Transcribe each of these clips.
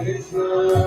Krishna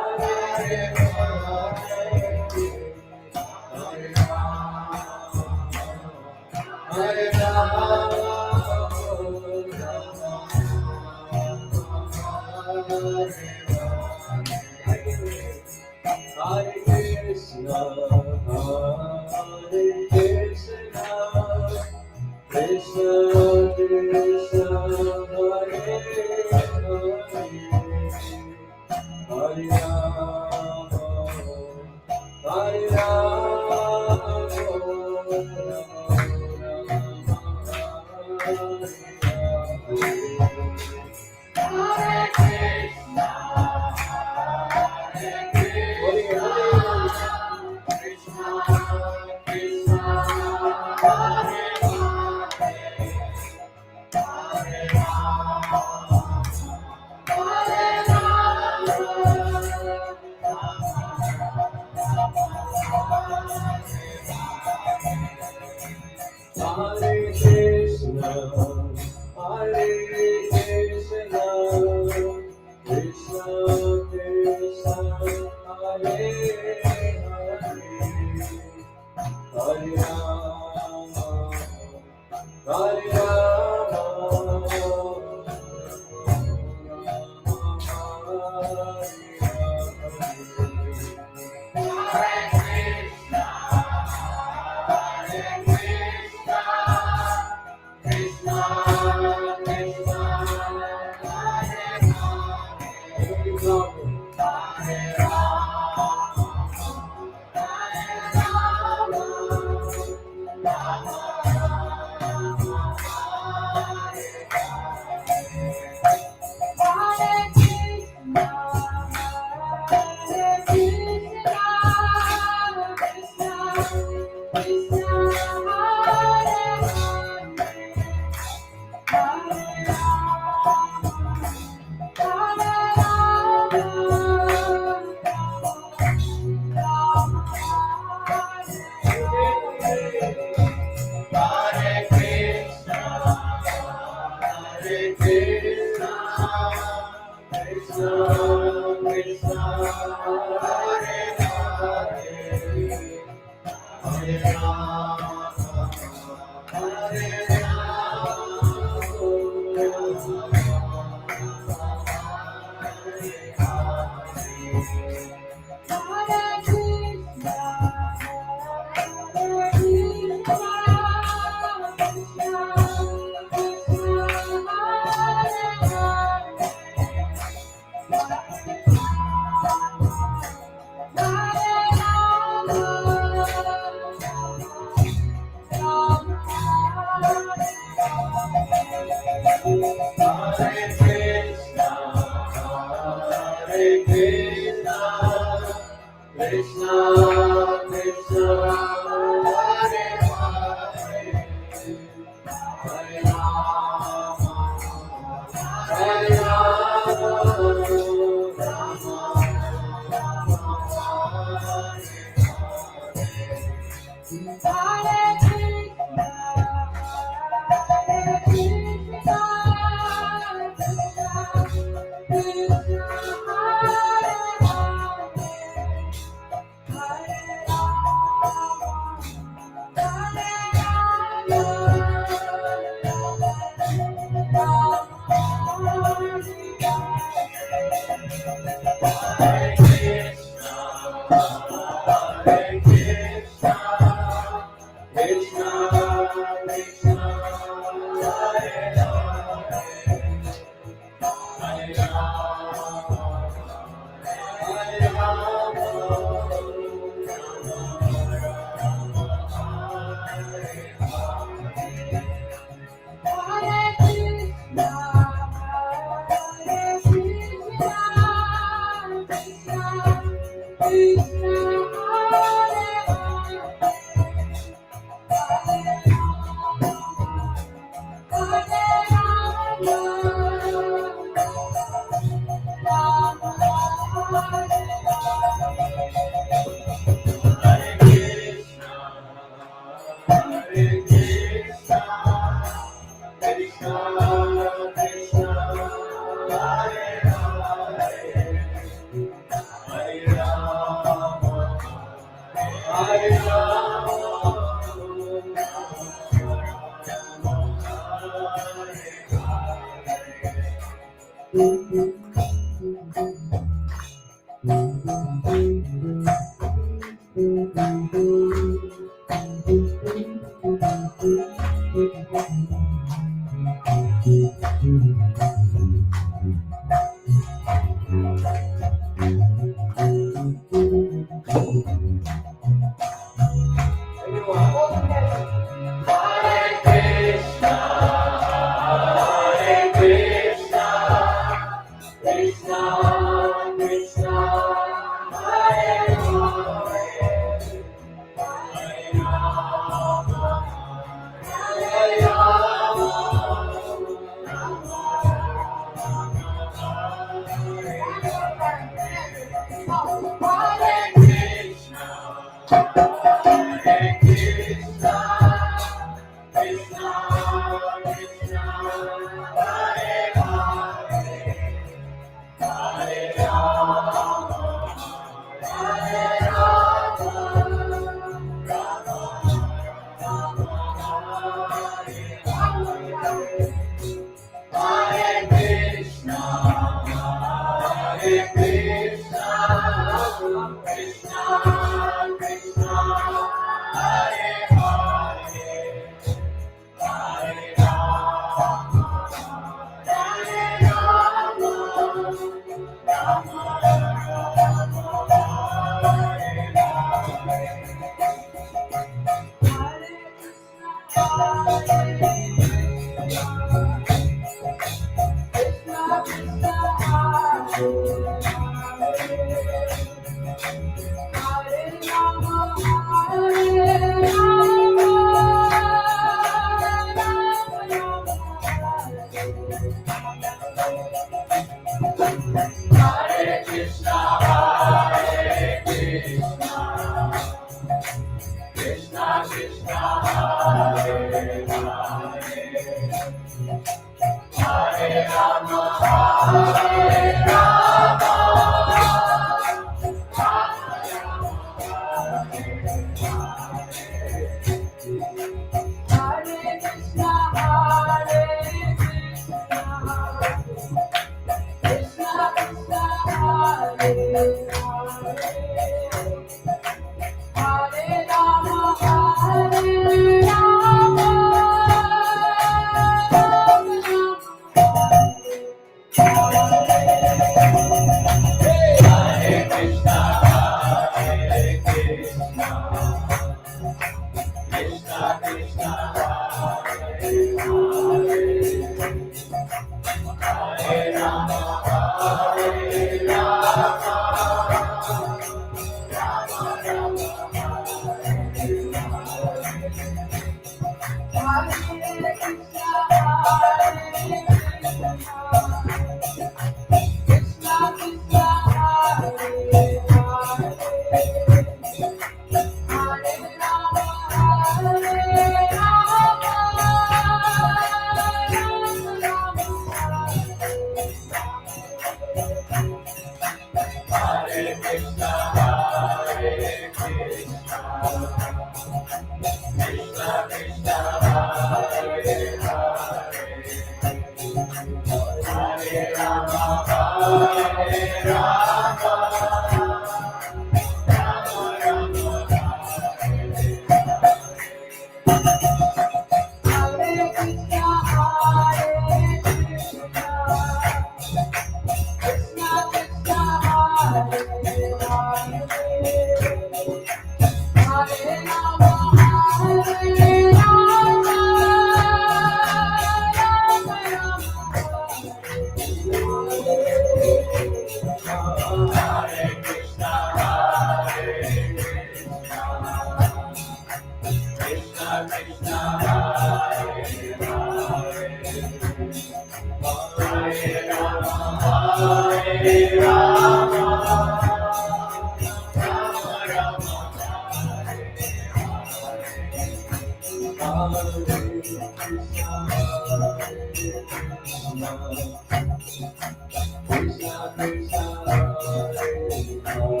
Hare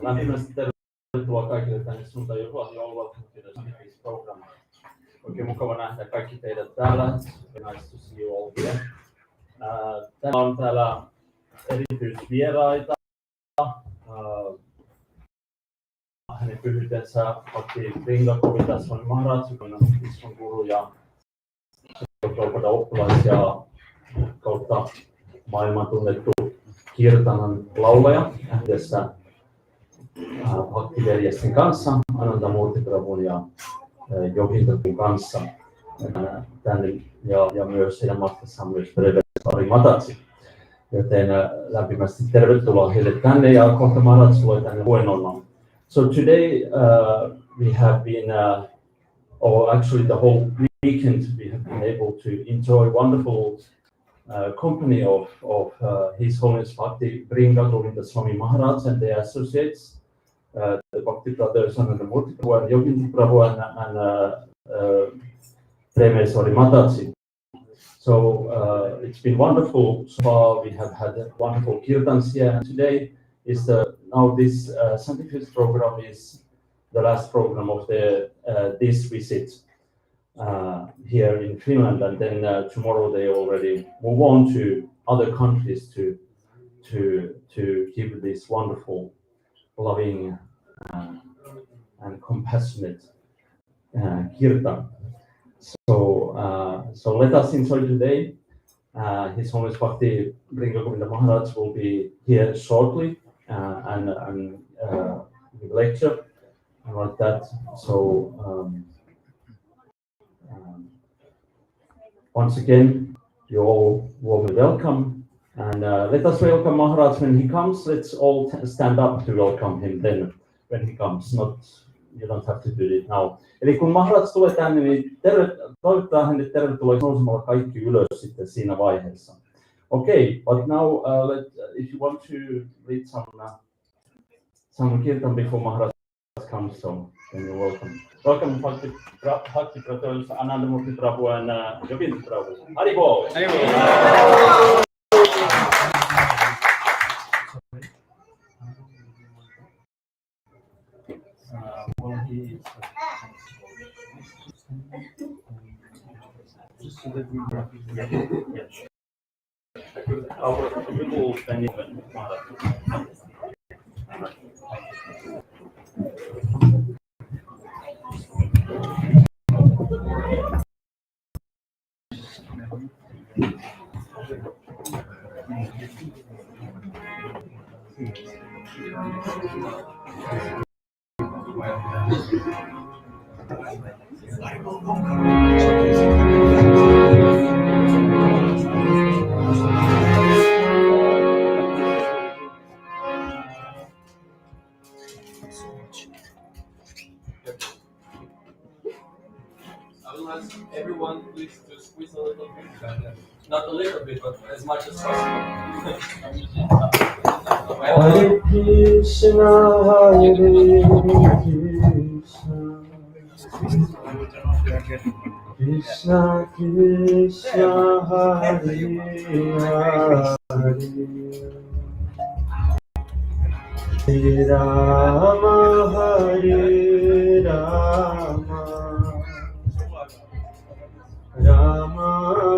Lämpimästi tervetuloa kaikille tänne Sundayfeast program. Oikein mukava nähdä kaikki teidät täällä. Nice to see you all here. Täällä on täällä erityisvieraita. Hänen pyhyytensä Bhakti Bhringa Govinda Swami Isvan guru ja oppilas ja kautta maailman tunnettu kirtanan laulaja yhdessä Bhakti-veljesten kanssa, Anandamurti Prabhun ja Govindan kanssa tänne ja myös heidän matkassaan myös Prevesari Matatsi. Joten lämpimästi tervetuloa heille tänne ja kohta Maharaj tulee tänne luennoimaan. So today we have been, or actually the whole weekend, we have been able to enjoy wonderful company of His Holiness Bhakti Bhringa Govinda Swami Maharaj and their associates, the Bhakti brothers Anandamurti Prabhu and Govinda Prabhu and Premeswari Mataji. So it's been wonderful so far. We have had wonderful kirtans here, and today is now this Sundayfeast program is the last program of this visit here in Finland, and then tomorrow they already move on to other countries to give this wonderful, loving and compassionate kirtan. So let us enjoy today. His Holiness Bhakti Bhringa Govinda Maharaj will be here shortly and give a lecture about that. So once again, you're all warmly welcome, and let us welcome Maharaj when he comes. Let's all stand up to welcome him then when he comes. You don't have to do it now. Eli kun Maharaj tulee tänne, niin toivottaa hänet tervetulleeksi nousemalla kaikki ylös sitten siinä vaiheessa. Okay, but now if you want to read some kirtan before Maharaj comes, so then you're welcome. Welcome Bhakti brothers Anandamurti Prabhu and Govinda Prabhu. Hari Bol! Hari Bol! Everyone, please to squeeze a little bit, not a little bit, but as much as possible. Hare Krishna, Hare Krishna, Krishna, Hare Hare, Hare Rama, Hare Rama, Rama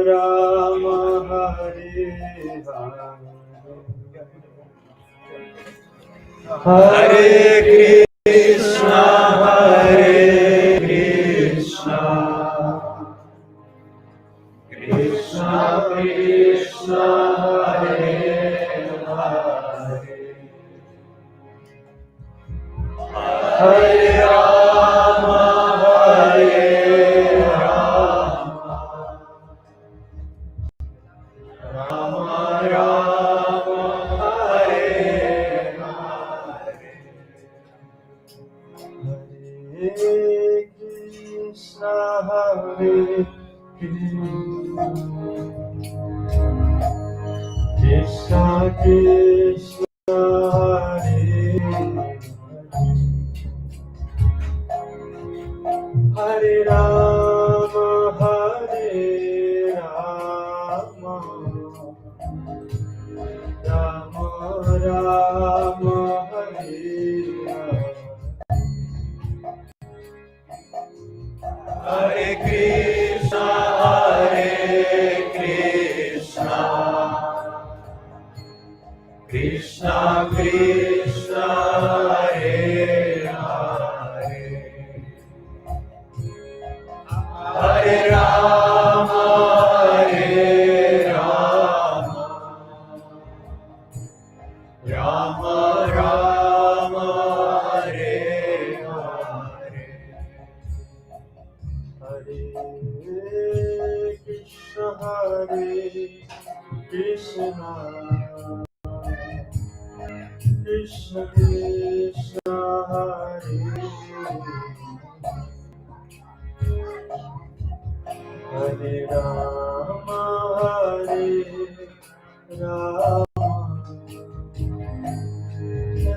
Rama, Hare Hare, Hare Krishna, Hare Krishna, Krishna Krishna, Hare Hare, Hare Rama, Hare Rama, Rama Rama, Hare Hare, Hare Krishna, Hare Krishna, Krishna, Hare Rama, Hare Rama, Rama Rama, Hare Hare Krishna, Hare Krishna, Krishna Krishna, Hare Hare, Hare Rama, Hare Rama, Rama Rama, Hare Hare, Hare Krishna, Hare Krishna, Krishna Krishna, Hare Hare Rama, Hare Rama,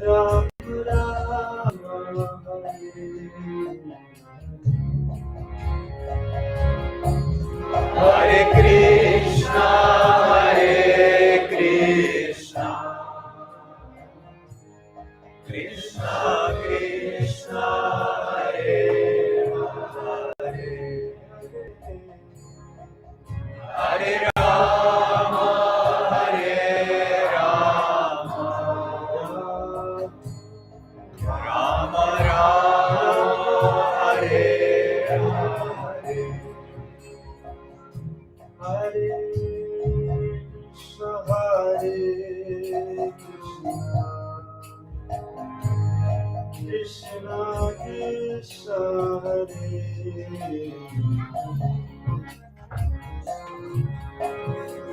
Rama Rama, Hare Krishna, Hare Krishna, Krishna Krishna, Hare Hare, Hare Rama, Hare Rama, Rama Rama, Hare Hare, Hare Krishna, Hare Krishna, Krishna Krishna, Hare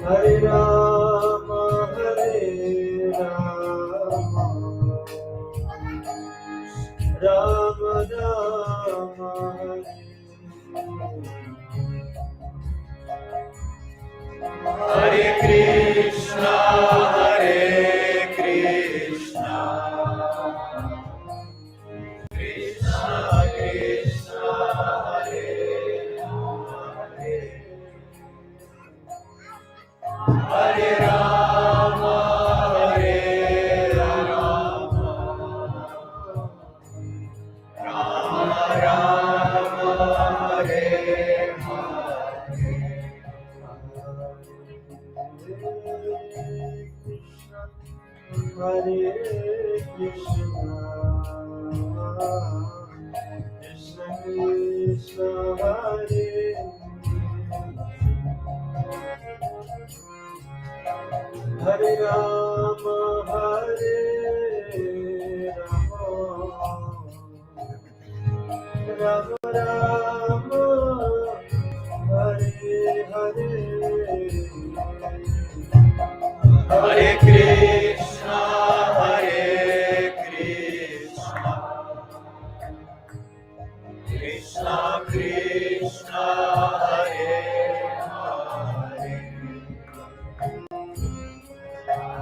Hare Rama, Hare Rama, Rama Rama, Hare Krishna, Hare Krishna, Krishna Krishna, Hare Hare, Hare Rama, Hare Rama, Rama Rama, Hare Hare, Hare Krishna, Krishna Krishna, Hare Hare Rama, Hare Rama, Rama Rama, Hare Hare, Hare Krishna, Hare Krishna, Krishna Krishna, Hare Hare,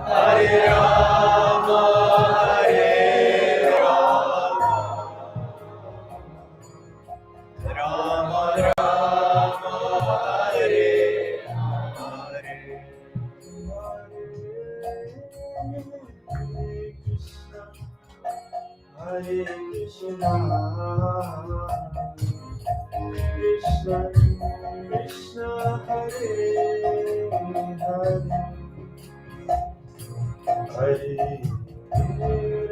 Hare Rama, Hare Rama, Rama Rama, Hare Hare, Hare Krishna, Krishna Krishna, Hare Hare, Hare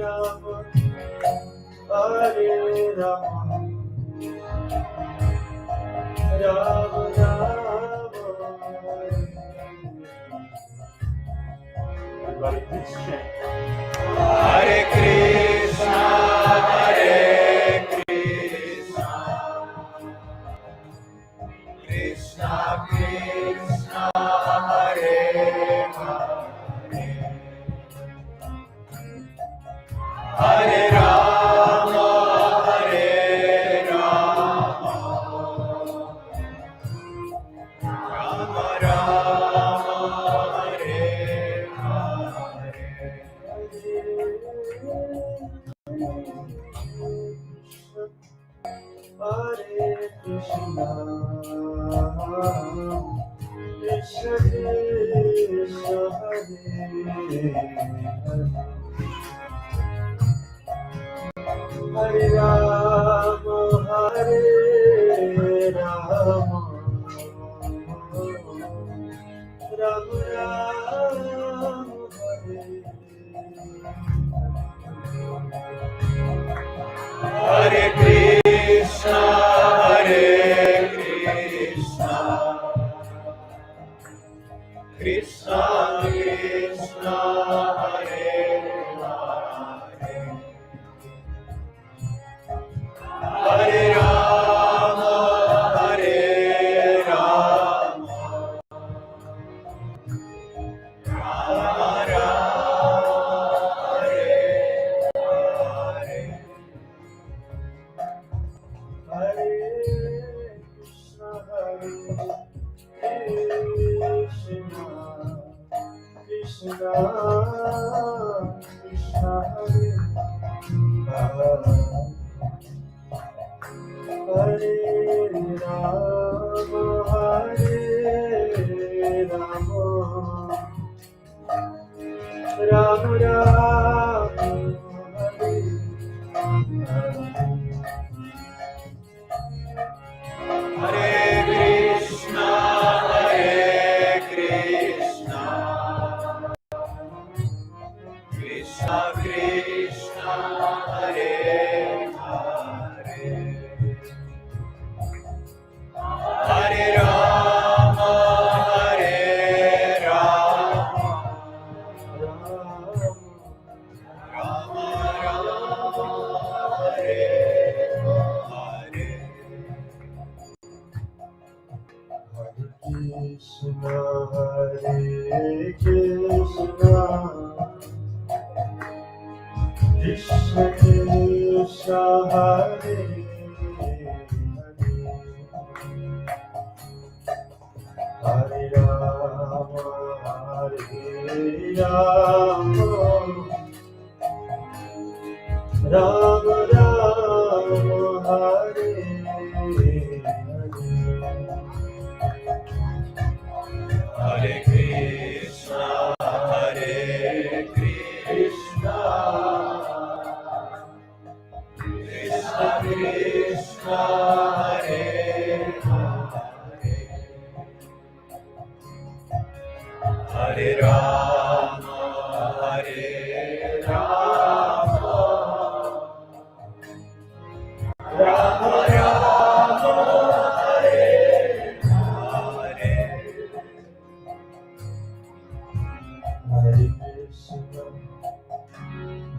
Rama, Hare Rama, Rama Rama, everybody please chant. Hare Krishna, Hare Krishna, Krishna Krishna, Hare Hare, Hare Rama, Hare Rama, Rama Rama, Hare Hare, Hare Krishna, Krishna Krishna, Hare Rama, Hare Rama, Ram Ram, Hare Krishna, Krishna Krishna, Hare Hare, Hare Rama, Hare Rama, Rama Rama, Hare Hare, Hare Krishna, Krishna Krishna Krishna, Hare Hare Rama, Hare Rama, Rama Rama, Hare Hare Krishna, Krishna Krishna, Hare Hare, Hare Rama, Hare Rama, Rama Rama, Hare Hare, Hare Krishna, Krishna Krishna, Hare Hare, Hare Rama, Rama Rama, Hare Hare, Hare Krishna, Krishna Krishna, Hare Hare, Hare Rama, Hare Rama, Rama Rama, Hare Hare,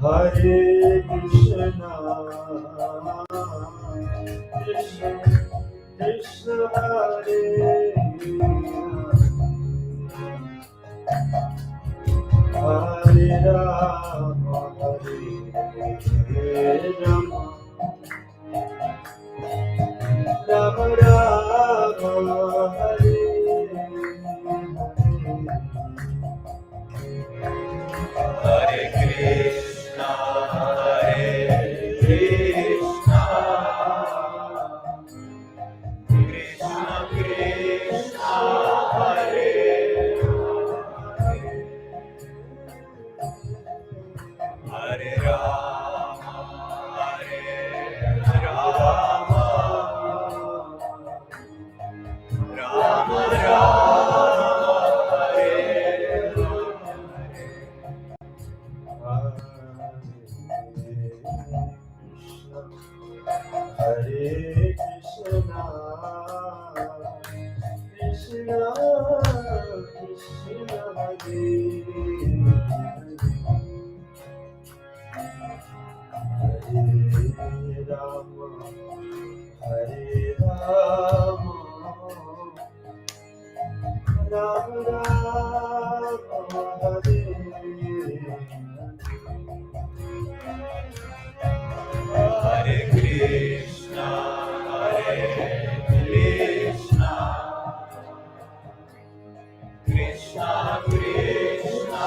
Hare Krishna, Hare Krishna, Krishna Krishna, Hare Hare Rama, Hare Rama, Rama Rama, Hare Hare, Hare Krishna, Krishna Krishna, Hare Hare, Hare Rama, Rama Rama, Hare Hare Krishna, Krishna Krishna, Hare Hare Rama, Hare Rama, Rama Rama, Hare Hare Krishna, Krishna Krishna Krishna,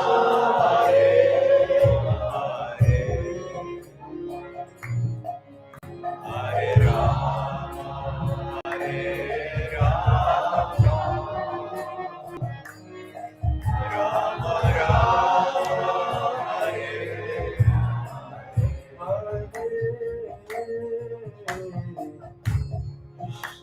Hare Hare, Hare Rama, Hare Rama, Rama Rama, Hare Hare, Krishna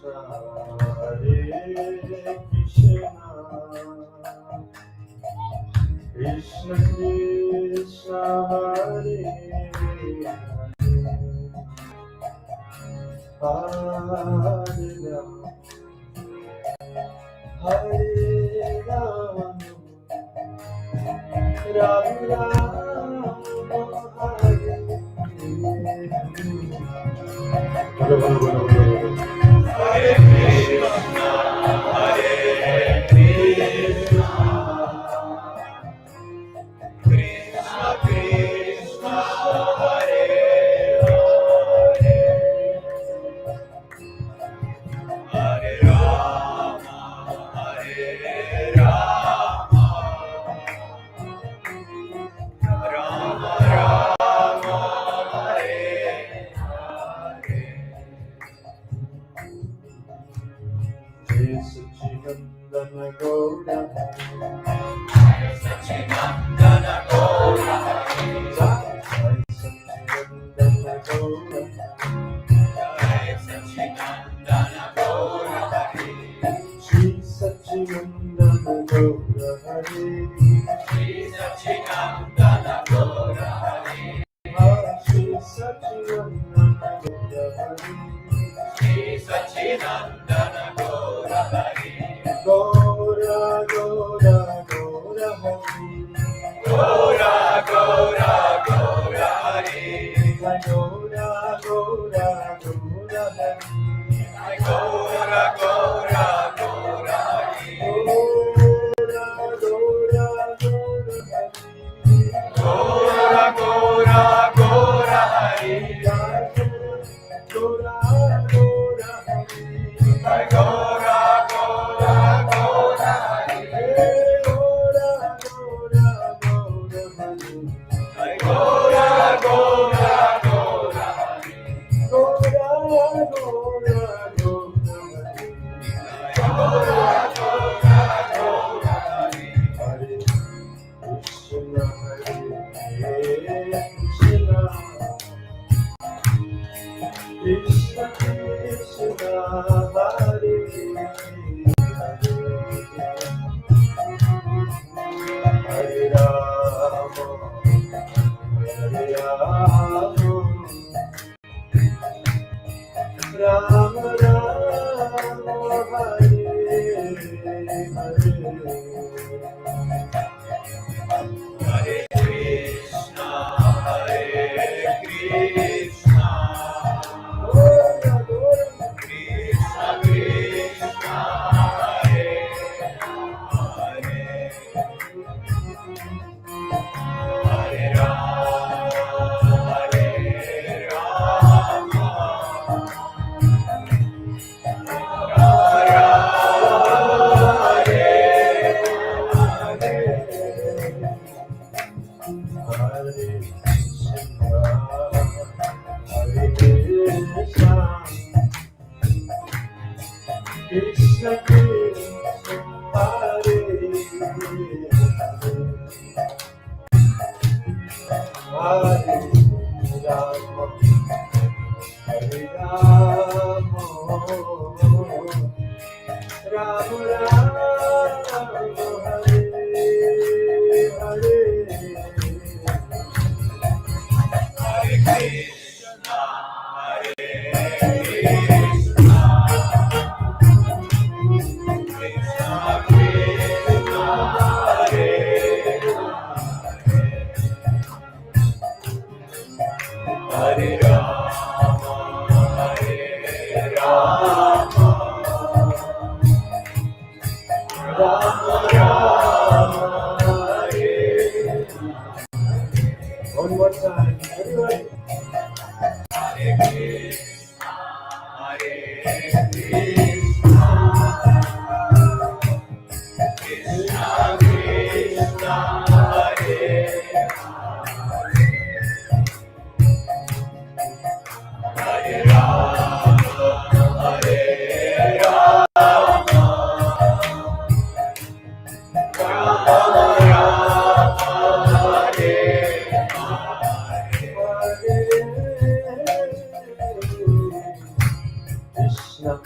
Krishna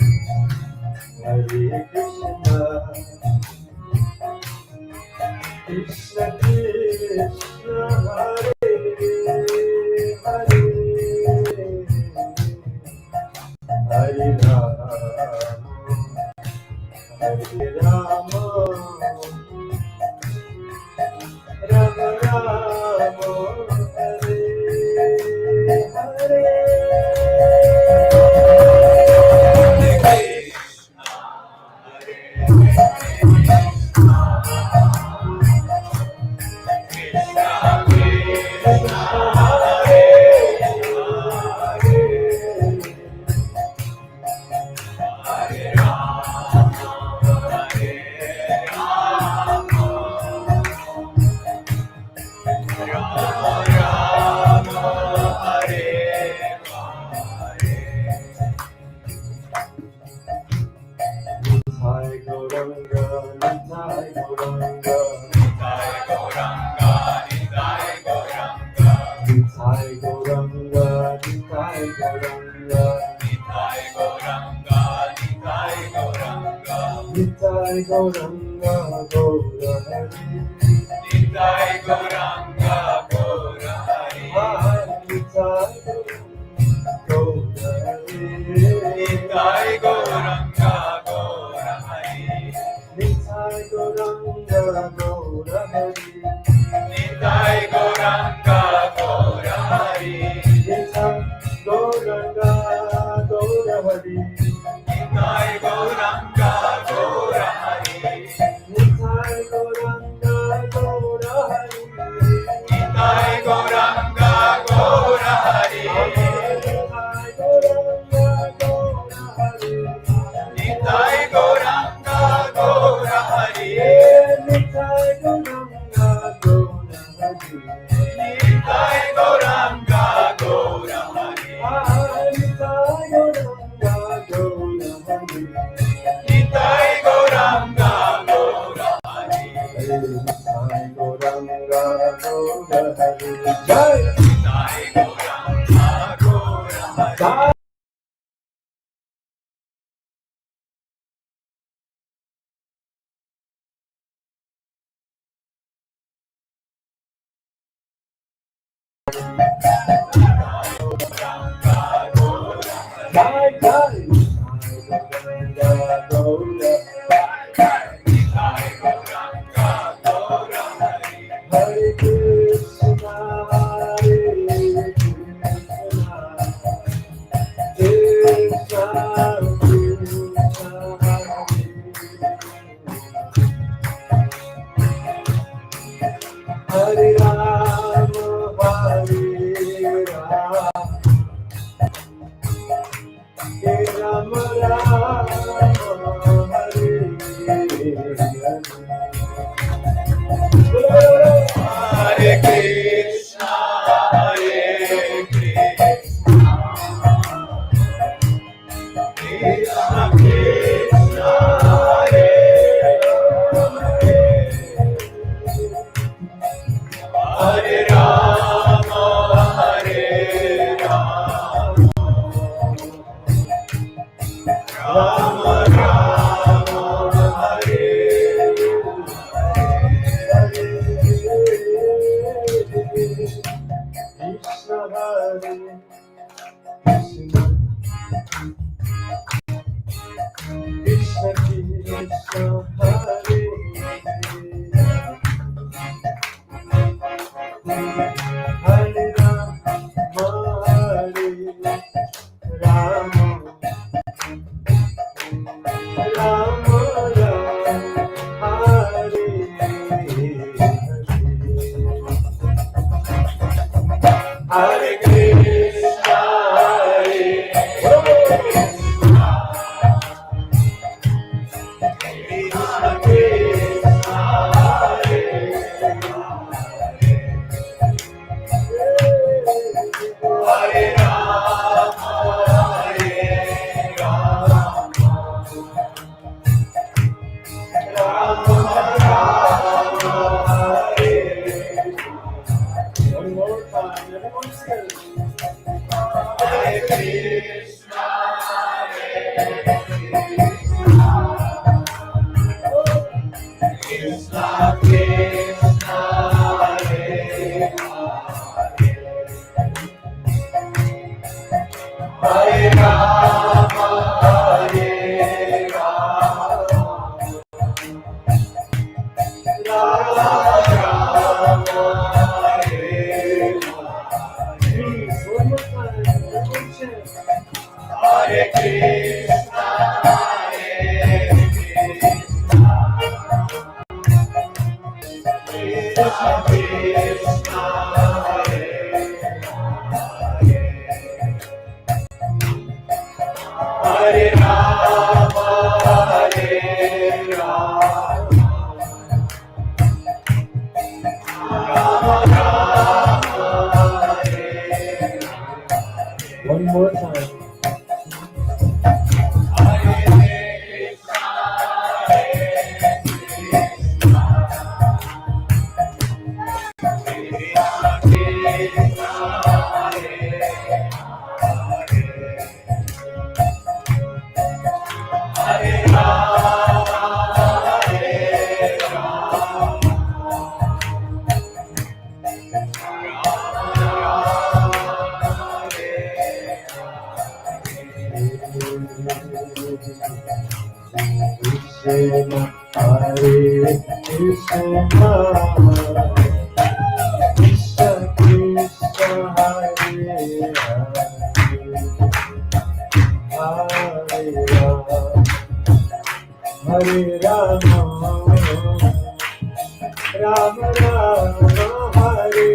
Nitai Gauranga, Nitai Gauranga, Nitai Gauranga, Nitai Gauranga, Gaurahari, Nitai Gauranga, Gaurahari, Nitai Gaurahari, Nitai Gauranga, Gaurahari, Nitai Gauranga, Gaurahari, Nitai Gauranga, Gaurahari, Nitai Gauranga, Gaurahari, Nitai Gauranga, Gaurahari, Nitai Gauranga, Gaurahari, Nitai Gauranga, Gaurahari, Nitai Gauranga, Gaurahari, Nitai Gauranga, Gaurahari, Nitai Gauranga, Gaurahari, Nitai Gauranga, Gaurahari, Jai Nitai Gauranga, Gaurahari. Jai Jai Hare Krishna, Hare Krishna, Krishna Krishna, Hare Rama, Hare Rama, Rama Rama, Hare Hare. Hare Krishna, Hare Krishna, Krishna Krishna, Hare Hare, Hare Rama, Hare Rama, Rama Rama, Hare Krishna Hare Krishna, Krishna Krishna Hare Hare Rama, Hare Rama, Rama Rama, Hare Hare Krishna, Krishna Krishna, Hare Rama, Hare Rama, Rama Rama, Hare. One more time, everyone sing. Hare Krishna, Krishna Krishna, Hare Hare, Hare Rama, Hare Rama, Rama Rama, Hare Please, one more time, everyone sing. Hare Krishna, Hare Krishna, Krishna Krishna, Hare Hare Rama, Hare Rama, Rama Rama, Hare. One more time. Hare Krishna, Hare Krishna, Krishna Krishna, Hare Krishna, Hare Krishna, Krishna Krishna, Hare Hare, Hare Rama, Rama Rama, Hare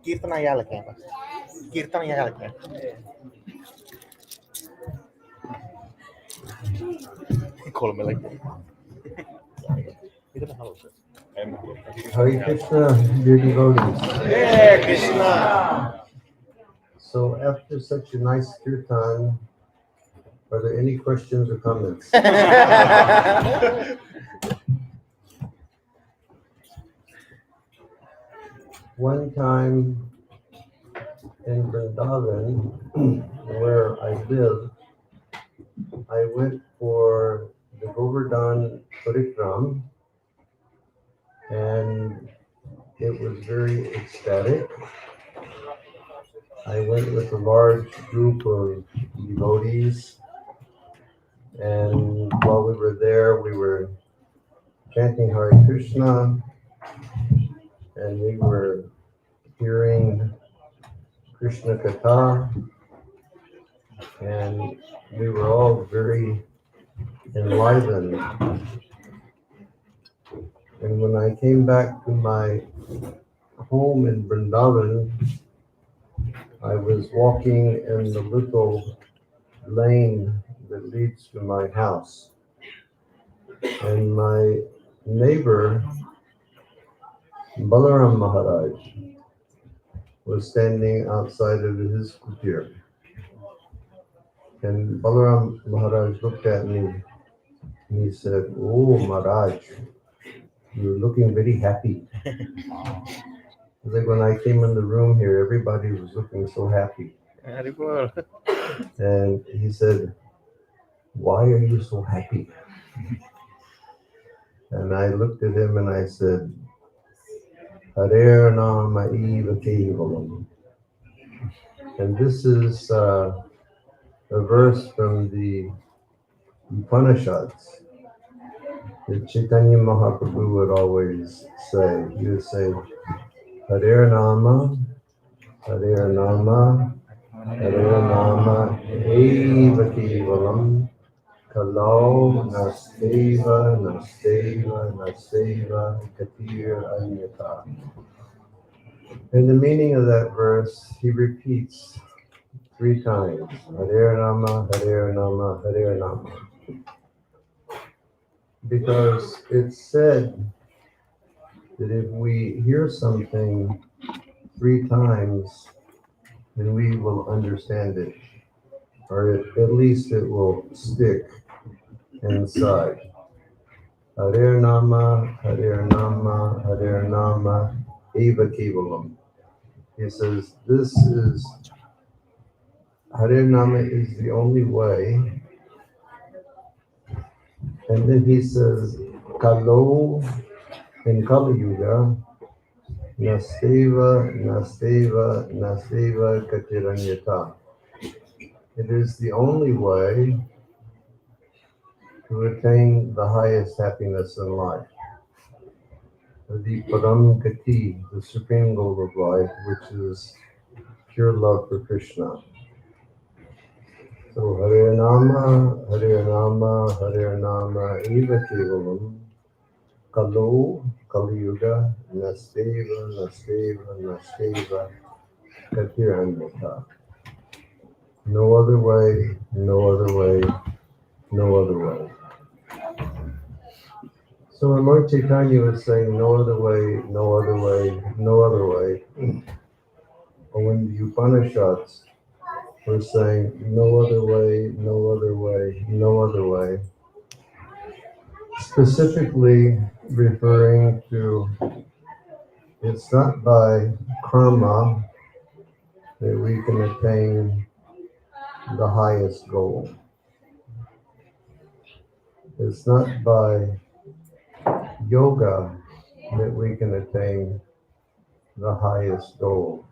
कीर्तन jälkeen vasta. Kirtanin jälkeen. Kolmelle. Mitä mä halusin? Hare Krishna, dear devotees. Hare Krishna! So after such a nice kirtan, are there any questions or comments? One time in Vrindavan, where I live, I went for the Govardhan Parikram, and it was very ecstatic. I went with a large group of devotees, and while we were there, we were chanting Hare Krishna, and we were hearing Krishna Katha, and we were all very enlivened. And when I came back to my home in Vrindavan, I was walking in the little lane that leads to my house. And my neighbor, Balaram Maharaj, was standing outside of his kutir. And Balaram Maharaj looked at me and he said, "Oh, Maharaj, you're looking very happy." It's like when I came in the room here, everybody was looking so happy. And he said, "Why are you so happy?" And I looked at him and I said, Hare Nama Eva Kevalam. And this is a verse from the Upanishads that Chaitanya Mahaprabhu would always say. He would say, Hare Nama, Hare Nama, Hare Nama Eva Kevalam. Kalau nasteva, nasteva, nasteva, katir anyata. And the meaning of that verse, he repeats 3 times. Hare Nama, Hare Nama, Hare Nama. Because it's said that if we hear something 3 times, then we will understand it. Or at least it will stick inside. Hare Nama, Hare Nama, Hare Nama, Eva Kevalam. He says, this is, Hare Nama is the only way. And then he says, Kalo in Kali Yuga, Nasteva, Nasteva, Nasteva Katiranyata. It is the only way to attain the highest happiness in life. The Param Gati, the supreme goal of life, which is pure love for Krishna. So Hare Nama, Hare Nama, Hare Nama, Eva Kevalam, Kalo, Kali Yuga, Nasteva, Nasteva, Nasteva, Katiranyata. No other way, no other way, no other way. So when Lord Chaitanya was saying no other way, no other way, no other way, or when the Upanishads were saying no other way, no other way, no other way, specifically referring to it's not by karma that we can attain the highest goal. It's not by yoga that we can attain the highest goal.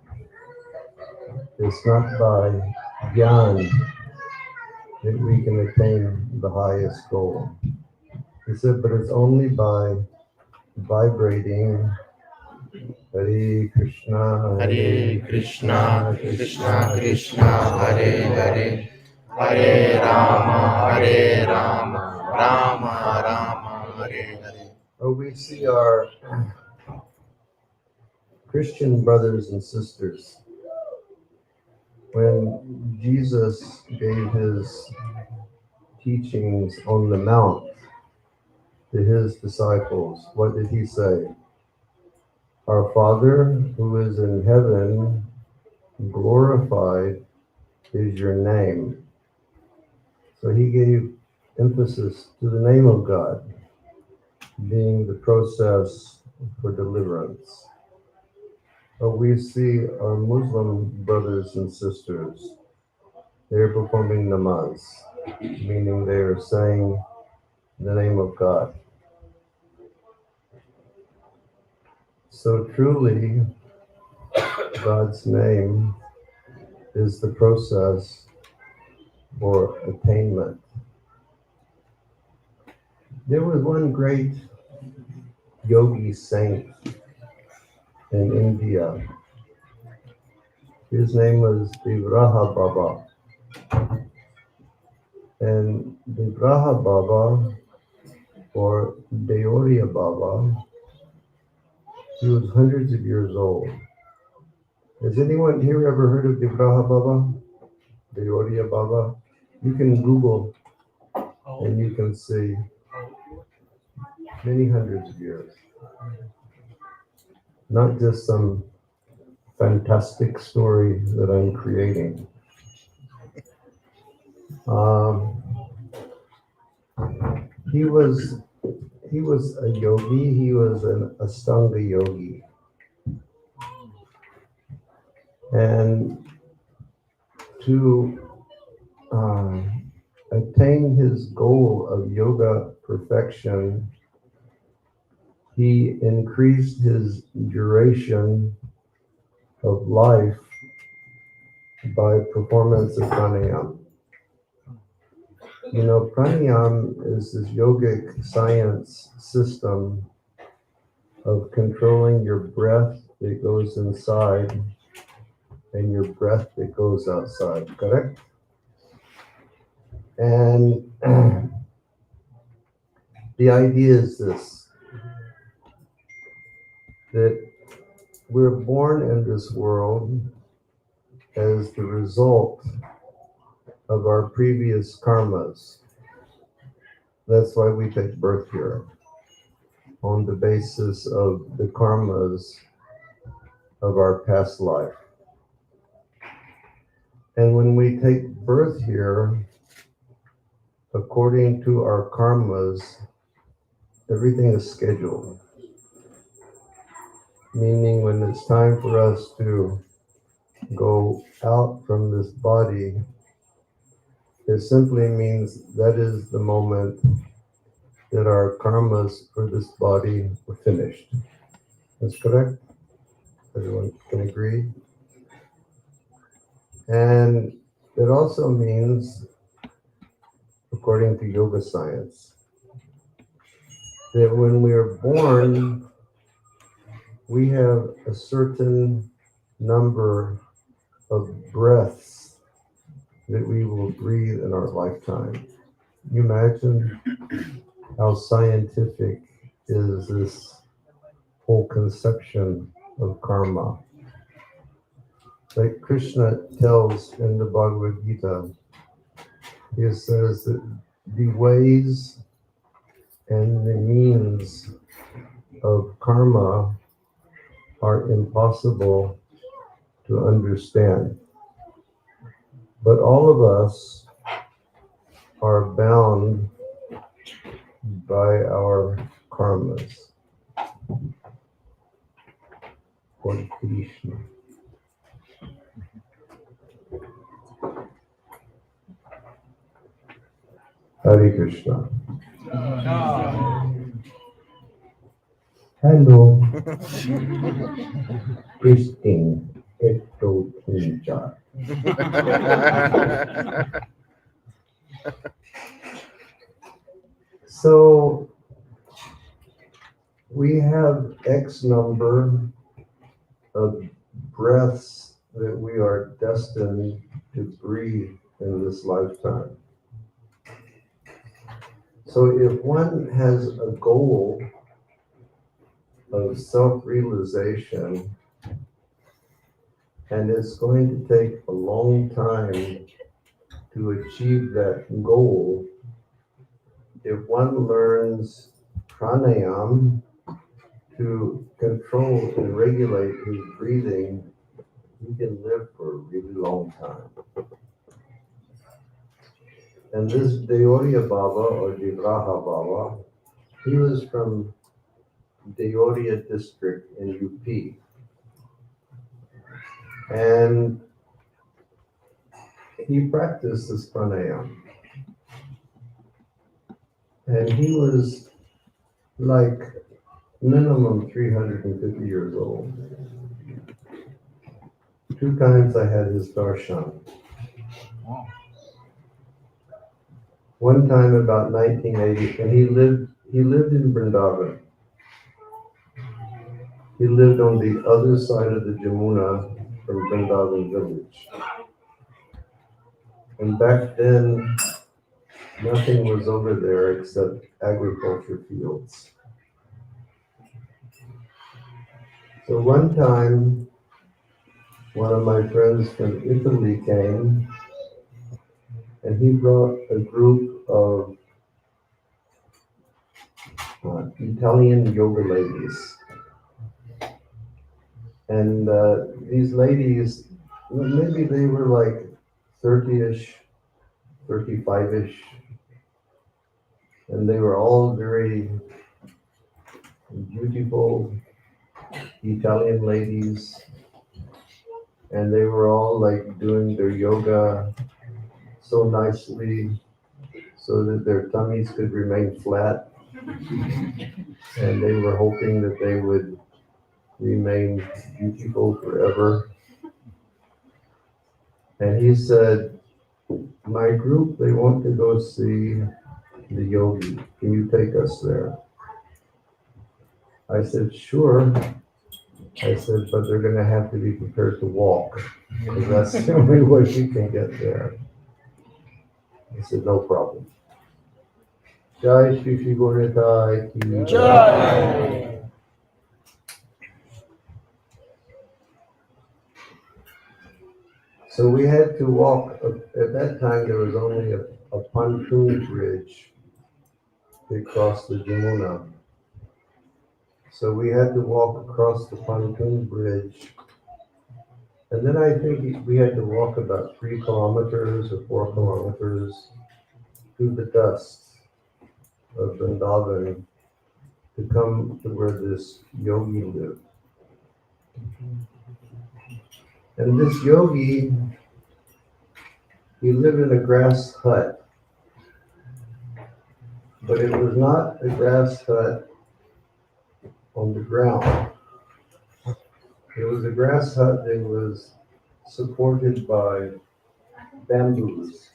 It's not by jnana that we can attain the highest goal. He said, but it's only by vibrating Hare Krishna, Hare Krishna, Krishna Krishna, Hare Hare, Hare Rama, Rama Rama, Hare Hare. we see our Christian brothers and sisters. When Jesus gave his teachings on the Mount to his disciples, what did he say? Our Father who is in heaven, glorified is your name. So he gave emphasis to the name of God being the process for deliverance. But we see our Muslim brothers and sisters, they're performing namaz, meaning they are saying the name of God. So truly, God's name is the process for attainment. There was one great yogi saint in India. His name was Vigraha Baba. And Vigraha Baba, or Deoria Baba, he was hundreds of years old. Has anyone here ever heard of Vigraha Baba? Deoria Baba? You can Google and you can see many hundreds of years. Not just some fantastic story that I'm creating. He was a yogi. He was an Ashtanga yogi. And to attain his goal of yoga perfection, he increased his duration of life by performance of pranayama. You know, pranayama is this yogic science system of controlling your breath that goes inside and your breath that goes outside, correct? And the idea is this, that we're born in this world as the result of our previous karmas. That's why we take birth here, on the basis of the karmas of our past life. And when we take birth here, according to our karmas, everything is scheduled. Meaning when it's time for us to go out from this body, it simply means that is the moment that our karmas for this body were finished. That's correct? Everyone can agree? And it also means, according to yoga science, that when we are born, we have a certain number of breaths that we will breathe in our lifetime. Can you imagine how scientific is this whole conception of karma? Like Krishna tells in the Bhagavad Gita, he says that the ways and the means of karma are impossible to understand. But all of us are bound by our karmas. Lord Krishna. Hare Krishna. Hello. Christine, Eto Kinja. So we have X number of breaths that we are destined to breathe in this lifetime. So if one has a goal of self-realization, and it's going to take a long time to achieve that goal. If one learns pranayam to control and regulate his breathing, he can live for a really long time. And this Deoria Baba, or Digraha Baba, he was from Deoria district in UP. And he practiced this pranayam. And he was like minimum 350 years old. 2 times I had his darshan. One time about 1980, and he lived in Vrindavan. He lived on the other side of the Jamuna from Vrindavan village. And back then, nothing was over there except agriculture fields. So one time, one of my friends from Italy came, and he brought a group of Italian yoga ladies. And these ladies, maybe they were like 30-ish, 35-ish, and they were all very beautiful Italian ladies, and they were all like doing their yoga so nicely so that their tummies could remain flat, and they were hoping that they would remain beautiful forever. And he said, my group, they want to go see the yogi. Can you take us there? I said, sure. I said, but they're going to have to be prepared to walk, because that's the only way we can get there. I said, no problem. Jai Shri Shri Gaurnitai ki Jai. So we had to walk. At that time, there was only a pontoon bridge to cross the Jamuna. So we had to walk across the pontoon bridge. And then I think we had to walk about 3 kilometers or 4 kilometers through the dust of Vrindavan to come to where this yogi lived. And this yogi, he lived in a grass hut. But it was not a grass hut on the ground. It was a grass hut that was supported by bamboos.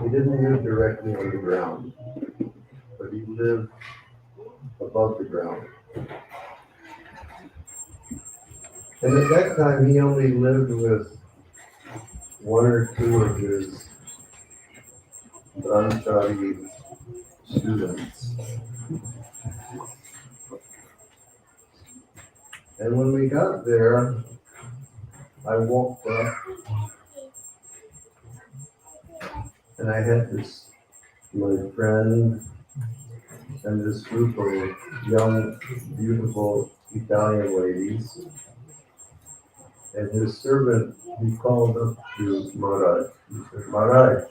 He didn't live directly on the ground, but he lived above the ground. And at that time, he only lived with 1 or 2 of his brahmachari students. And when we got there, I walked up and I had my friend and this group of young, beautiful Italian ladies. And his servant, he called up to Maharaj. He said, Maharaj,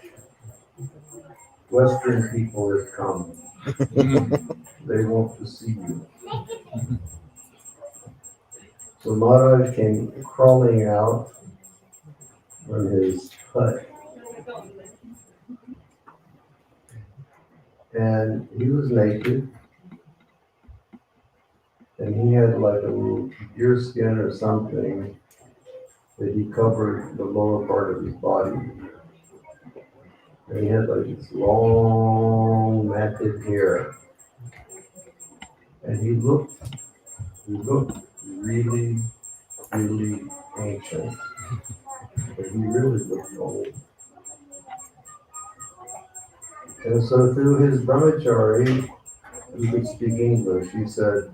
Western people have come. They want to see you. So Maharaj came crawling out from his hut. And he was naked. And he had like a little deer skin or something that he covered the lower part of his body. And he had like this long matted hair. And he looked really, really ancient. But he really looked old. And so through his brahmachari, who could speak English. He said,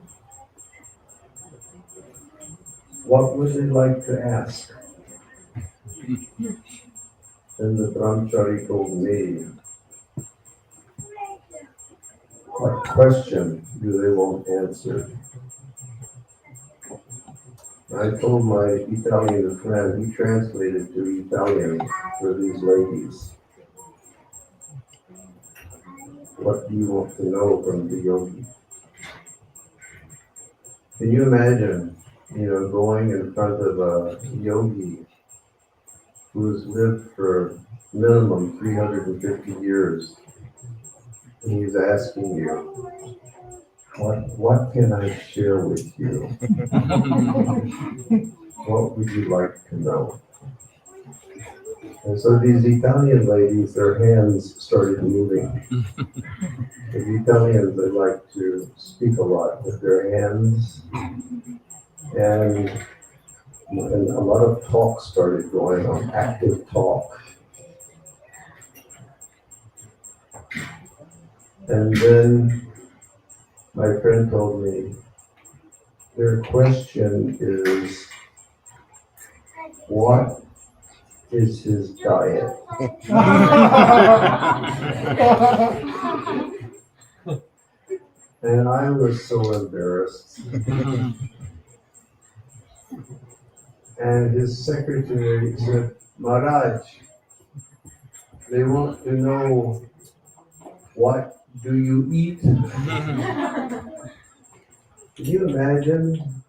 "What would they like to ask?" And the brahmachari told me, "What question do they want answered?" I told my Italian friend, he translated to Italian for these ladies. What do you want to know from the yogi? Can you imagine, going in front of a yogi who's lived for minimum 350 years, and he's asking you, what can I share with you? What would you like to know? And so these Italian ladies, their hands started moving. The Italians, they like to speak a lot with their hands, and a lot of talk started going on, active talk. And then my friend told me, their question is, what is his diet? And I was so embarrassed. And his secretary said, "Maharaj, they want to know, what do you eat?" Can you imagine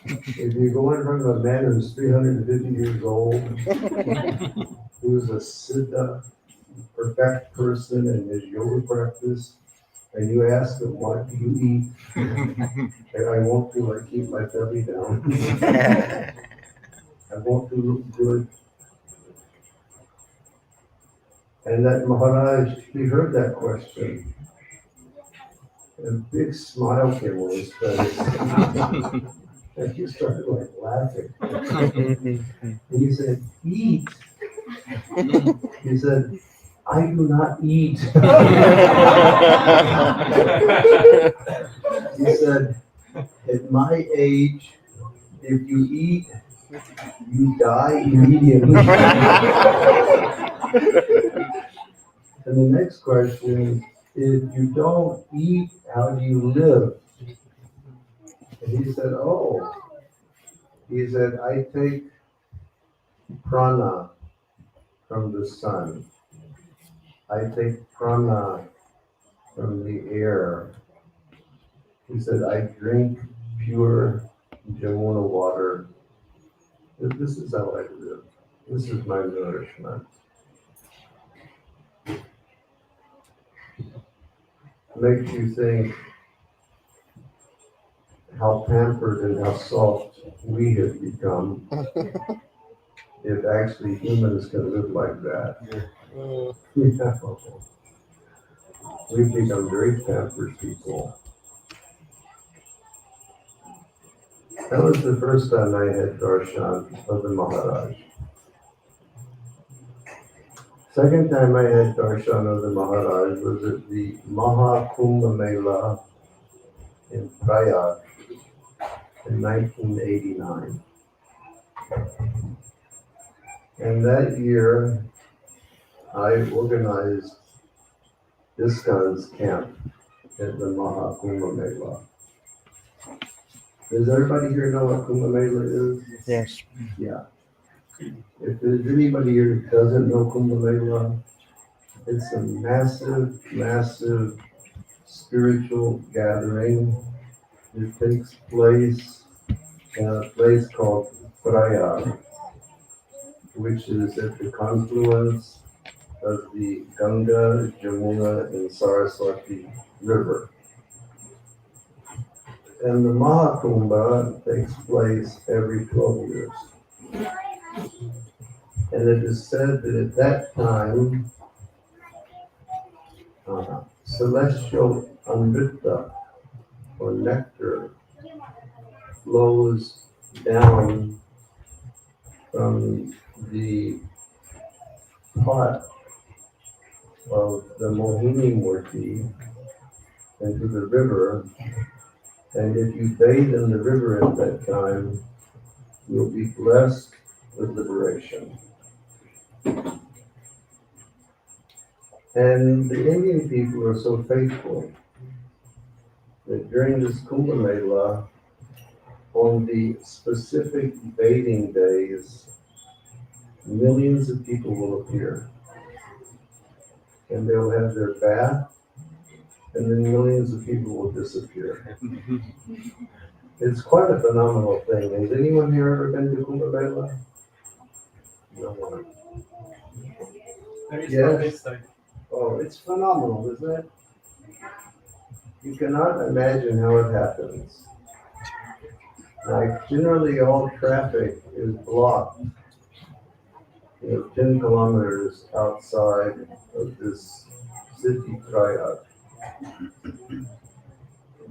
if you go in front of a man who's 350 years old, who's a siddha, perfect person in his yoga practice, and you ask him, "What do you eat?" And I want to keep my belly down. I want to look good. And that Maharaj, he heard that question. And a big smile came on his face. And he started laughing. He said, "Eat." He said, "I do not eat." He said, "At my age, if you eat, you die immediately." And the next question, if you don't eat, how do you live? And he said, "I take prana from the sun. I take prana from the air." He said, "I drink pure Jamuna water. This is how I live. This is my nourishment." Makes you think how pampered and how soft we have become if actually humans can live like that. We've become very pampered people. That was the first time I had darshan of the Maharaj. Second time I had darshan of the Maharaj was at the Maha Kumbh Mela in Prayag in 1989. And that year, I organized ISKCON's camp at the Maha Kumbh Mela. Does everybody here know what Kumbh Mela is? Yes. Yeah. If there's anybody here who doesn't know Kumbh Mela, it's a massive, massive spiritual gathering. It takes place in a place called Prayag, which is at the confluence of the Ganga, Jamuna, and Saraswati River. And the Mahakumbha takes place every 12 years. And it is said that at that time, celestial amrita, or nectar, flows down from the pot of the Mohini Murti into the river, and if you bathe in the river at that time, you'll be blessed with liberation. And the Indian people are so faithful that during this Kumbh Mela, on the specific bathing days, millions of people will appear. And they'll have their bath, and then millions of people will disappear. It's quite a phenomenal thing. Has anyone here ever been to Kumbh Mela? No one. There is Yes. from this side. Oh, it's phenomenal, isn't it? You cannot imagine how it happens. Like, generally all traffic is blocked, 10 kilometers outside of this city, Prayag.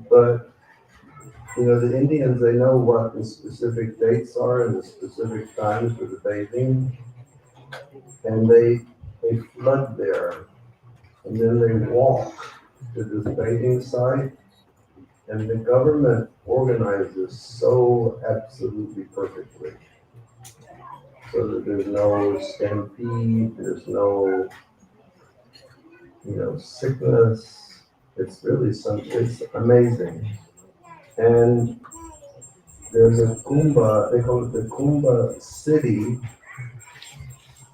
But, the Indians, they know what the specific dates are and the specific times for the bathing, and they flood there, and then they walk to this bathing site, and the government organizes so absolutely perfectly, so that there's no stampede, there's no, sickness. It's really it's amazing. And there's a Kumbha, they call it the Kumbha city.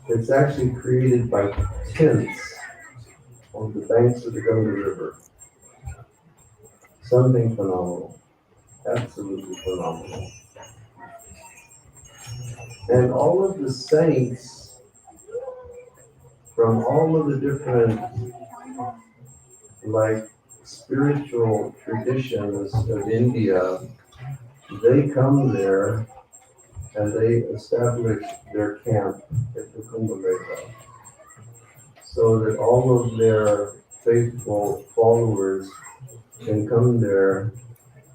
It's actually created by tents on the banks of the Ganga River. Something phenomenal, absolutely phenomenal. And all of the saints from all of the different, spiritual traditions of India, they come there and they establish their camp at the Kumbh Mela, so that all of their faithful followers can come there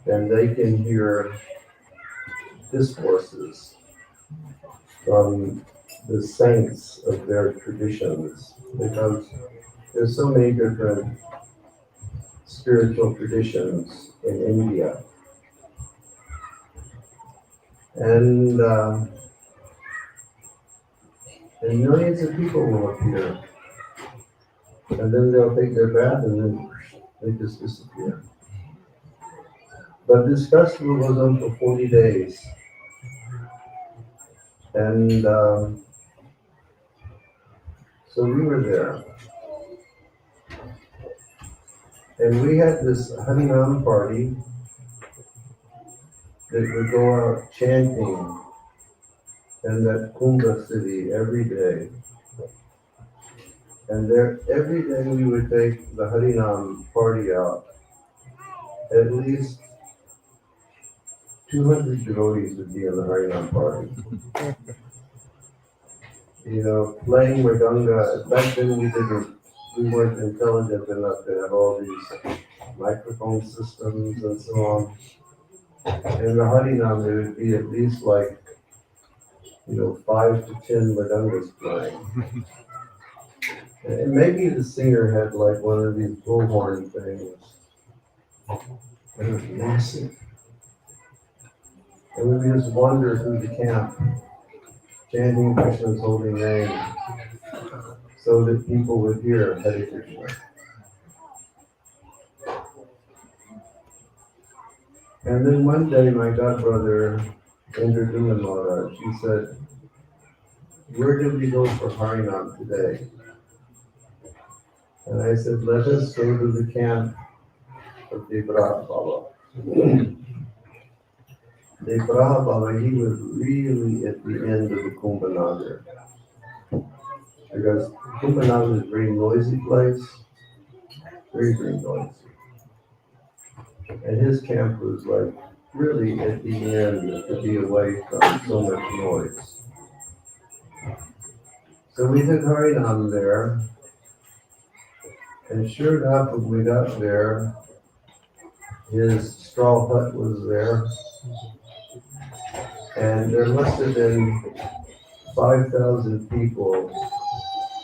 and they can hear discourses from the saints of their traditions, because there's so many different spiritual traditions in India. And millions of people will appear. And then they'll take their bath and then they just disappear. But this festival goes on for 40 days. And so we were there. And we had this Harinam party that would go out chanting in that Kumbha city every day. And there, every day we would take the Harinam party out. At least 200 devotees would be in the Harinam party. Playing Mridanga. Back then we weren't intelligent enough to have all these microphone systems and so on. In the Harinam, there would be at least 5 to 10 Mridangas playing. And maybe the singer had one of these bullhorn things. It was massive. And we would just wander through the camp, chanting Krishna's holy name, so that people would hear Hare Krishna. And then one day my godbrother, Indraduma Maharaj, he said, "Where did we go for Harinam today?" And I said, "Let us go to the camp of Devaraja Baba." Devaraja Baba, he was really at the end of the Kumbh Nagar. Because Kumbh Nagar is a very noisy place, very, very noisy. And his camp was really at the end to be away from so much noise. So we took Harinam there, and sure enough, when we got there, his straw hut was there, and there must have been 5,000 people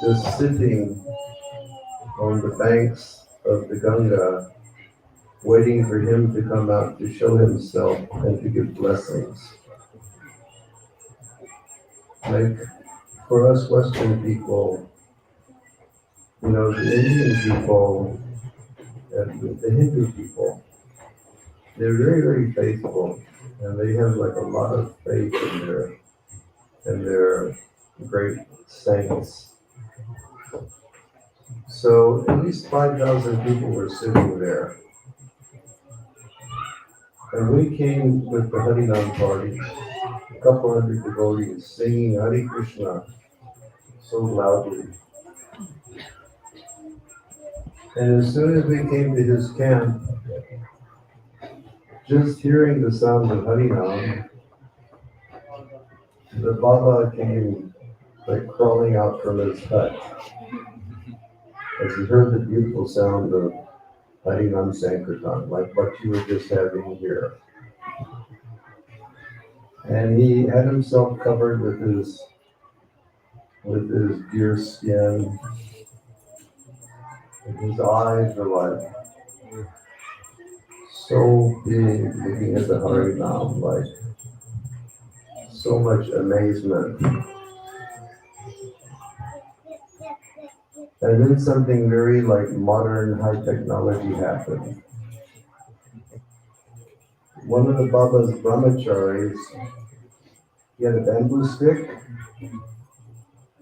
just sitting on the banks of the Ganga, waiting for him to come out to show himself and to give blessings. Like for us Western people, you know, the Indian people and the Hindu people, they're very, very faithful, and they have like a lot of faith in their great saints. So at least 5,000 people were sitting there. And we came with the Harinam party, a couple hundred devotees singing Hare Krishna so loudly. And as soon as we came to his camp, just hearing the sound of Harinam, the Baba came like crawling out from his hut as he heard the beautiful sound of Harinam Sankirtan, like what you were just having here. And he had himself covered with his deer skin. And his eyes were like so big, looking at the Harinam, like so much amazement. And then something very like modern high technology happened. One of the Baba's brahmacharis, he had a bamboo stick,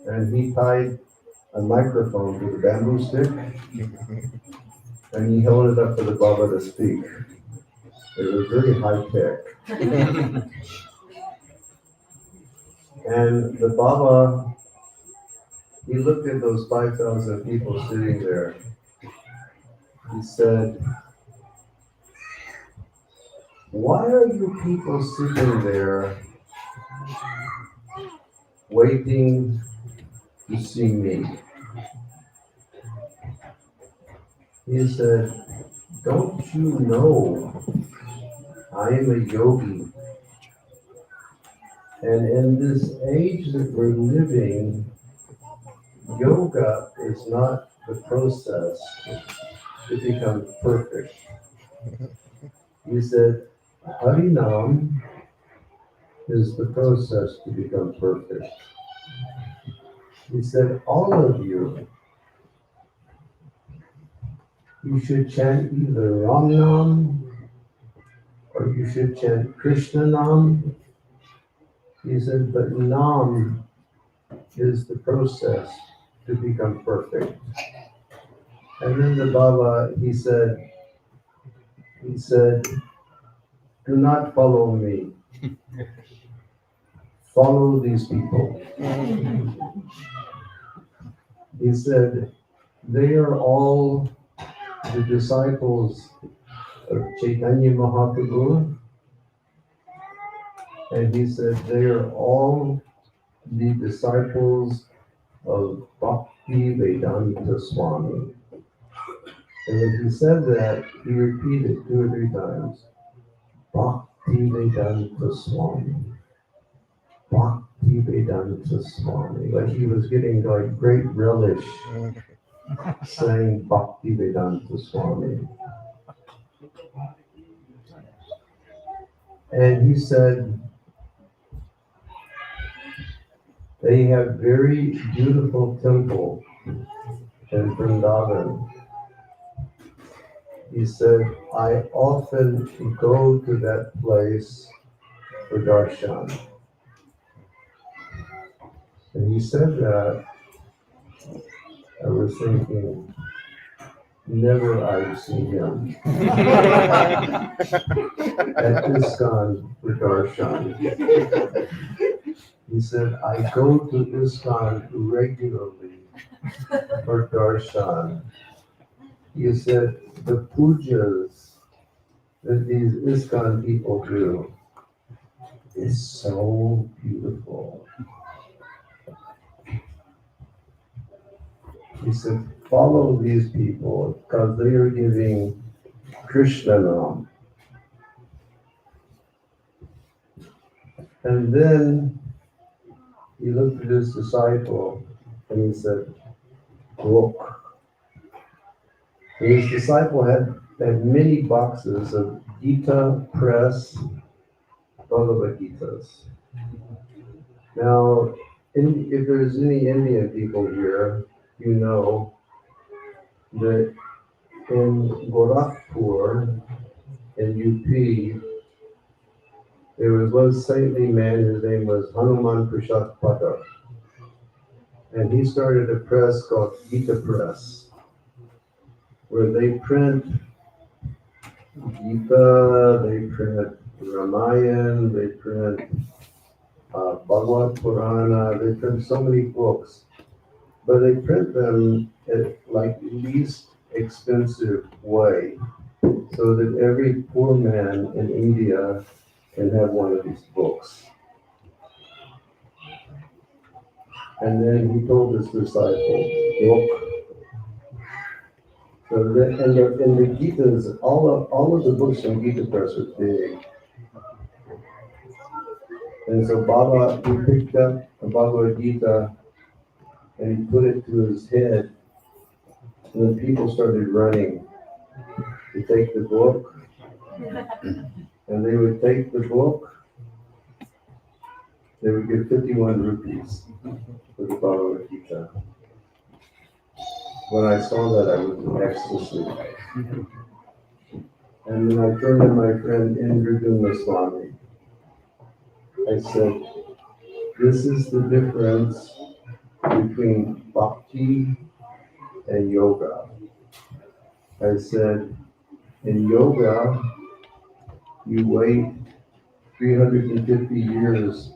and he tied a microphone to the bamboo stick, and he held it up for the Baba to speak. It was very high tech. And the Baba, he looked at those 5,000 people sitting there. He said, "Why are you people sitting there waiting to see me?" He said, "Don't you know I am a yogi? And in this age that we're living, yoga is not the process to become perfect." He said, "Harinam is the process to become perfect." He said, "All of you should chant either Ram Nam or you should chant Krishna Nam." He said, "But Nam is the process to become perfect." And then the Baba, he said, "Do not follow me. Follow these people." He said, "They are all the disciples of Chaitanya Mahaprabhu." And he said, "They are all the disciples of Bhakti Vedanta Swami." And when he said that, he repeated 2 or 3 times, "Bhakti Vedanta Swami. Bhakti Vedanta Swami." Like he was getting like great relish saying Bhakti Vedanta Swami. And he said, they have very beautiful temple in Vrindavan. He said, "I often go to that place for darshan." And he said that, I was thinking, never I've seen him at ISKCON for darshan. He said, "I go to ISKCON regularly for darshan." He said, "The pujas that these ISKCON people do is so beautiful." He said, "Follow these people because they are giving Krishna Nam." And then he looked at his disciple and he said, "Look." And his disciple had had many boxes of Gita Press Bhagavad Gitas. Now, if there's any Indian people here, you know that in Gorakhpur, in UP, there was one saintly man, his name was Hanuman Prasad Pathak. And he started a press called Gita Press, where they print Gita, they print Ramayana, they print Bhagavad Purana, they print so many books, but they print them at like least expensive way, so that every poor man in India can have one of these books. And then he told his disciple, look, so in the Gitas, all of the books in Gita Press are big. And so Baba, he picked up a Bhagavad Gita and he put it to his head, and then people started running to take the book, and they would take the book, they would give 51 rupees for the Bhagavad Gita. When I saw that, I was in ecstasy. And then I turned to my friend Indra Swami. I said, this is the difference between Bhakti and yoga. I said, in yoga, you wait 350 years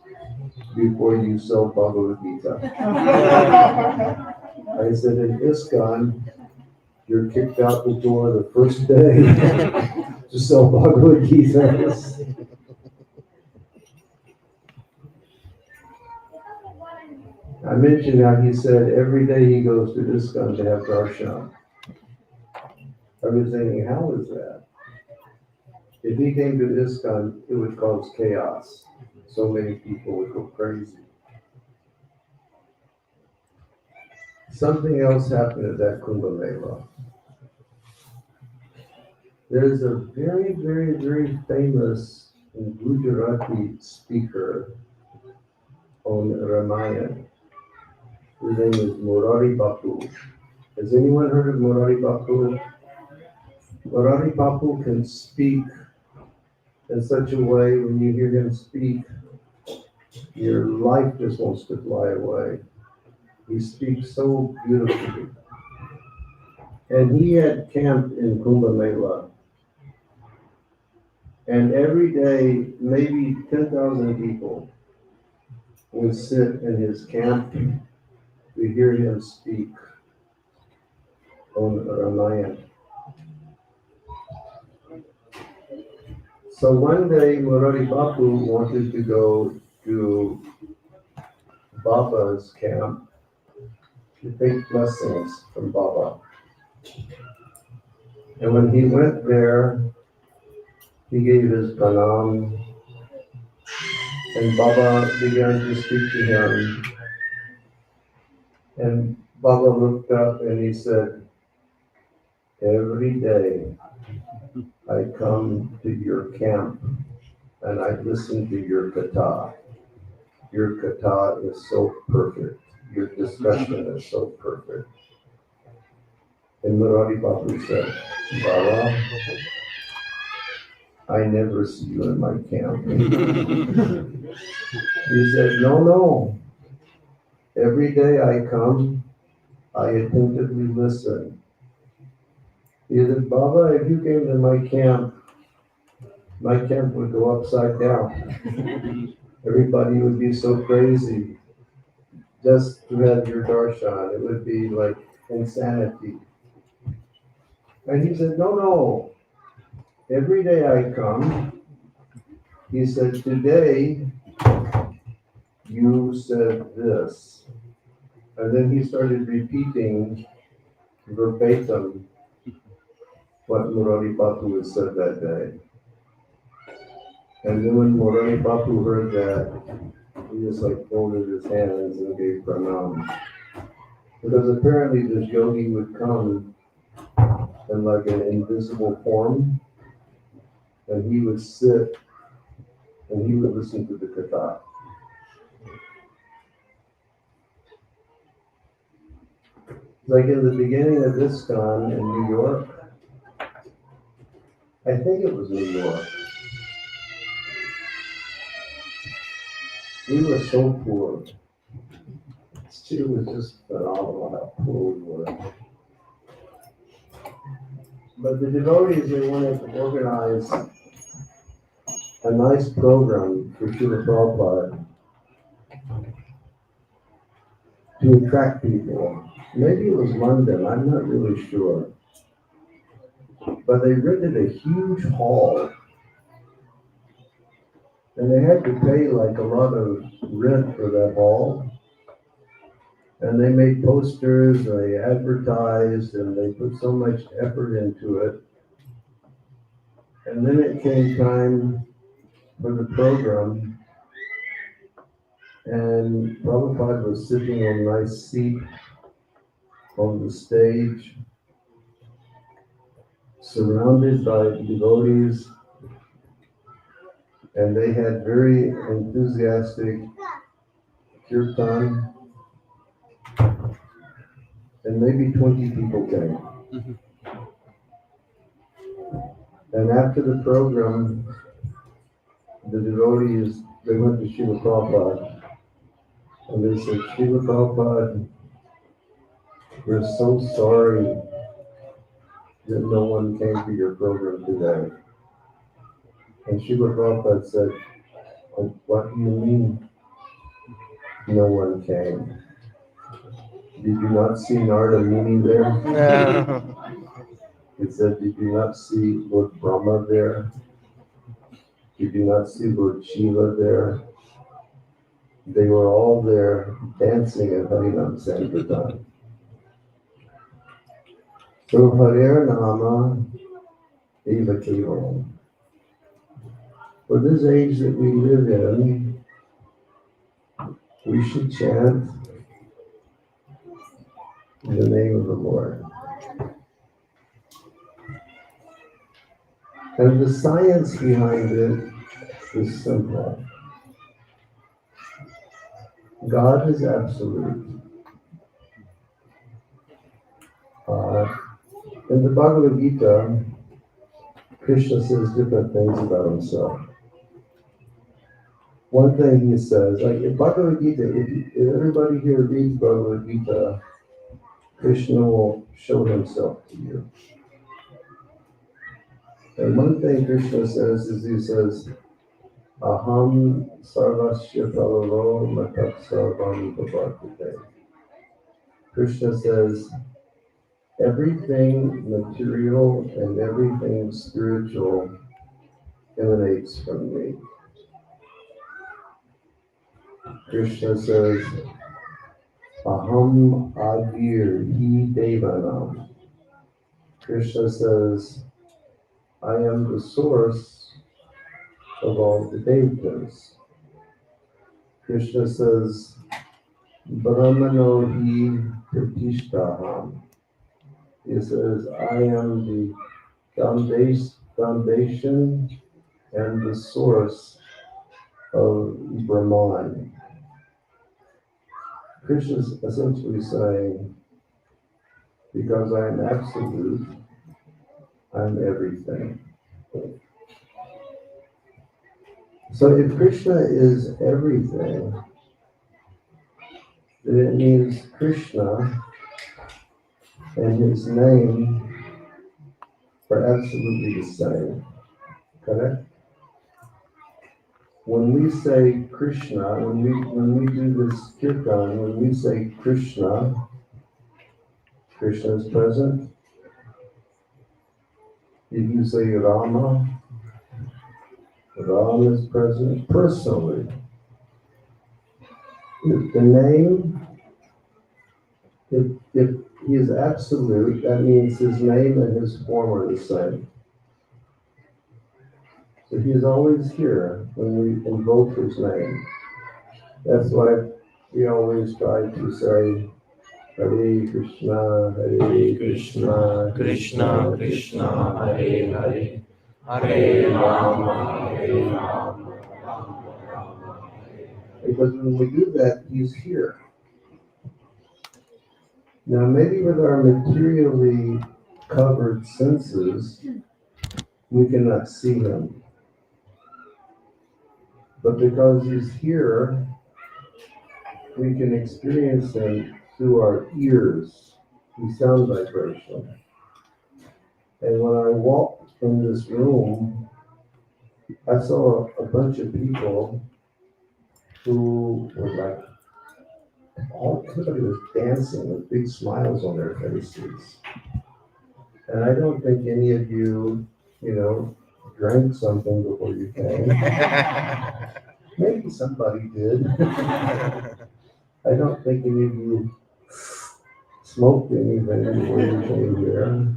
before you sell Bhagavad Gita. I said, in ISKCON, you're kicked out the door the first day to sell Bhagavad Gita. I mentioned how he said every day he goes to ISKCON to have darshan. I was thinking, how is that? If he came to ISKCON, it would cause chaos. So many people would go crazy. Something else happened at that Kumbh Mela. There's a very, very, very famous Gujarati speaker on Ramayana. His name is Murari Bapu. Has anyone heard of Murari Bapu? Murari Bapu can speak in such a way, when you hear him speak, your life just wants to fly away. He speaks so beautifully. And he had camped in Kumbh Mela. And every day, maybe 10,000 people would sit in his camp to hear him speak on Ramayana. So one day, Murari Bapu wanted to go to Baba's camp to take blessings from Baba. And when he went there, he gave his pranam, and Baba began to speak to him. And Baba looked up and he said, every day I come to your camp and I listen to your katha. Your katha is so perfect. Your discussion is so perfect. And Murari Bapu said, Baba, I never see you in my camp. He said, no. Every day I come, I attentively listen. He said, Baba, if you came to my camp would go upside down. Everybody would be so crazy just to have your darshan. It would be like insanity. And he said, no. Every day I come, he said, today you said this. And then he started repeating verbatim what Murari Bapu had said that day. And then when Murari Bapu heard that, he just like folded his hands and gave pranam. Because apparently this yogi would come in like an invisible form, and he would sit and he would listen to the katha. Like in the beginning of ISKCON in New York, I think it was New York, we were so poor. It was just phenomenal how poor we were. But the devotees, they wanted to organize a nice program for Srila Prabhupada to attract people. Maybe it was London, I'm not really sure. But they rented a huge hall. And they had to pay like a lot of rent for that hall. And they made posters, and they advertised, and they put so much effort into it. And then it came time for the program, and Prabhupada was sitting on a nice seat on the stage, surrounded by devotees, and they had very enthusiastic kirtan, and maybe 20 people came. And after the program, the devotees, they went to Srila Prabhupada, and they said, Srila Prabhupada, we're so sorry that no one came to your program today. And Srila Prabhupada said, oh, what do you mean no one came? Did you not see Narada Muni there? No. He said, did you not see Lord Brahma there? Did you not see Lord Shiva there? They were all there dancing at Harinam Sankirtan. So Hare Nama Eva Kevalam. For this age that we live in, we should chant in the name of the Lord. And the science behind it is simple. God is absolute. In the Bhagavad Gita, Krishna says different things about himself. One thing he says, like in Bhagavad Gita, if everybody here reads Bhagavad Gita, Krishna will show himself to you. And one thing Krishna says is he says, Aham sarvasya palalo matat sarvam bhavartate. Krishna says, everything material and everything spiritual emanates from me. Krishna says, Aham adir hi devanam. Krishna says, I am the source of all the devatas. Krishna says, Brahmano hi pratishtaham. He says, I am the foundation and the source of Brahman. Krishna is essentially saying, because I am absolute, I'm everything. So if Krishna is everything, then it means Krishna and his name are absolutely the same. Correct? When we say Krishna, when we do this kirtan, when we say Krishna, Krishna is present. If you say Rama, Ram is present personally. If the name, if he is absolute, that means his name and his form are the same. So he is always here when we invoke his name. That's why we always try to say, Hare Krishna, Hare Krishna, Krishna Krishna Hare Hare, Hare Rama, Hare Rama, Rama Rama, Hare. Because when we do that, he's here. Now, maybe with our materially covered senses, we cannot see him. But because he's here, we can experience him through our ears, through sound vibration. And when I walked in this room, I saw a bunch of people who were like, everybody was dancing with big smiles on their faces. And I don't think any of you, drank something before you came. Maybe somebody did. I don't think any of you smoked anything before you came here.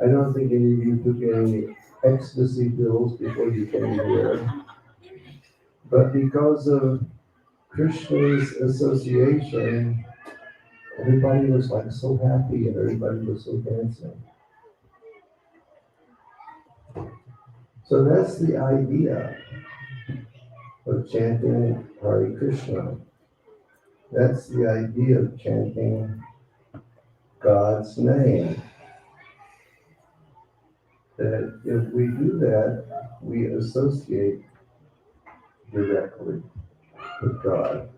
I don't think any of you took any ecstasy pills before you came here. But because of Krishna's association, everybody was like so happy and everybody was so dancing. So that's the idea of chanting Hare Krishna. That's the idea of chanting God's name. That if we do that, we associate directly with God.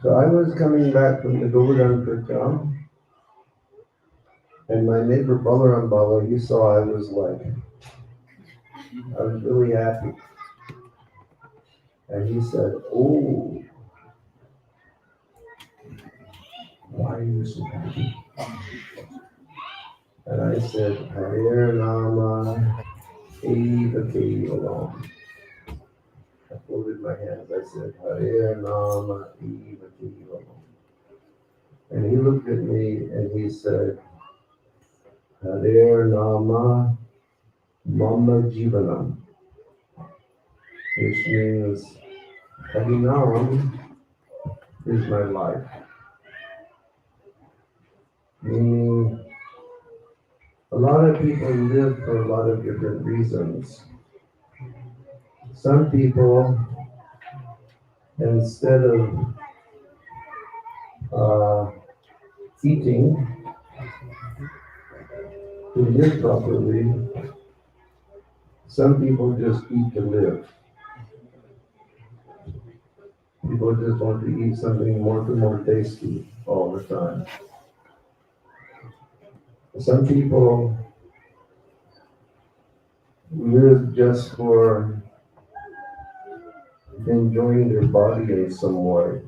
So I was coming back from the Govinda, and my neighbor Balaram Baba, he saw I was really happy. And he said, "Oh, why are you so happy?" And I said, "Hare Rama, Eva Kevalam." I folded my hands. I said, "Hare Rama, Eva Kevalam." And he looked at me and he said, "Hare Rama, Mama Jivanam," which means Harinam is my life. Meaning, a lot of people live for a lot of different reasons. Some people, instead of eating to live properly, some people just eat to live. People just want to eat something more and more tasty all the time. Some people live just for enjoying their body in some way.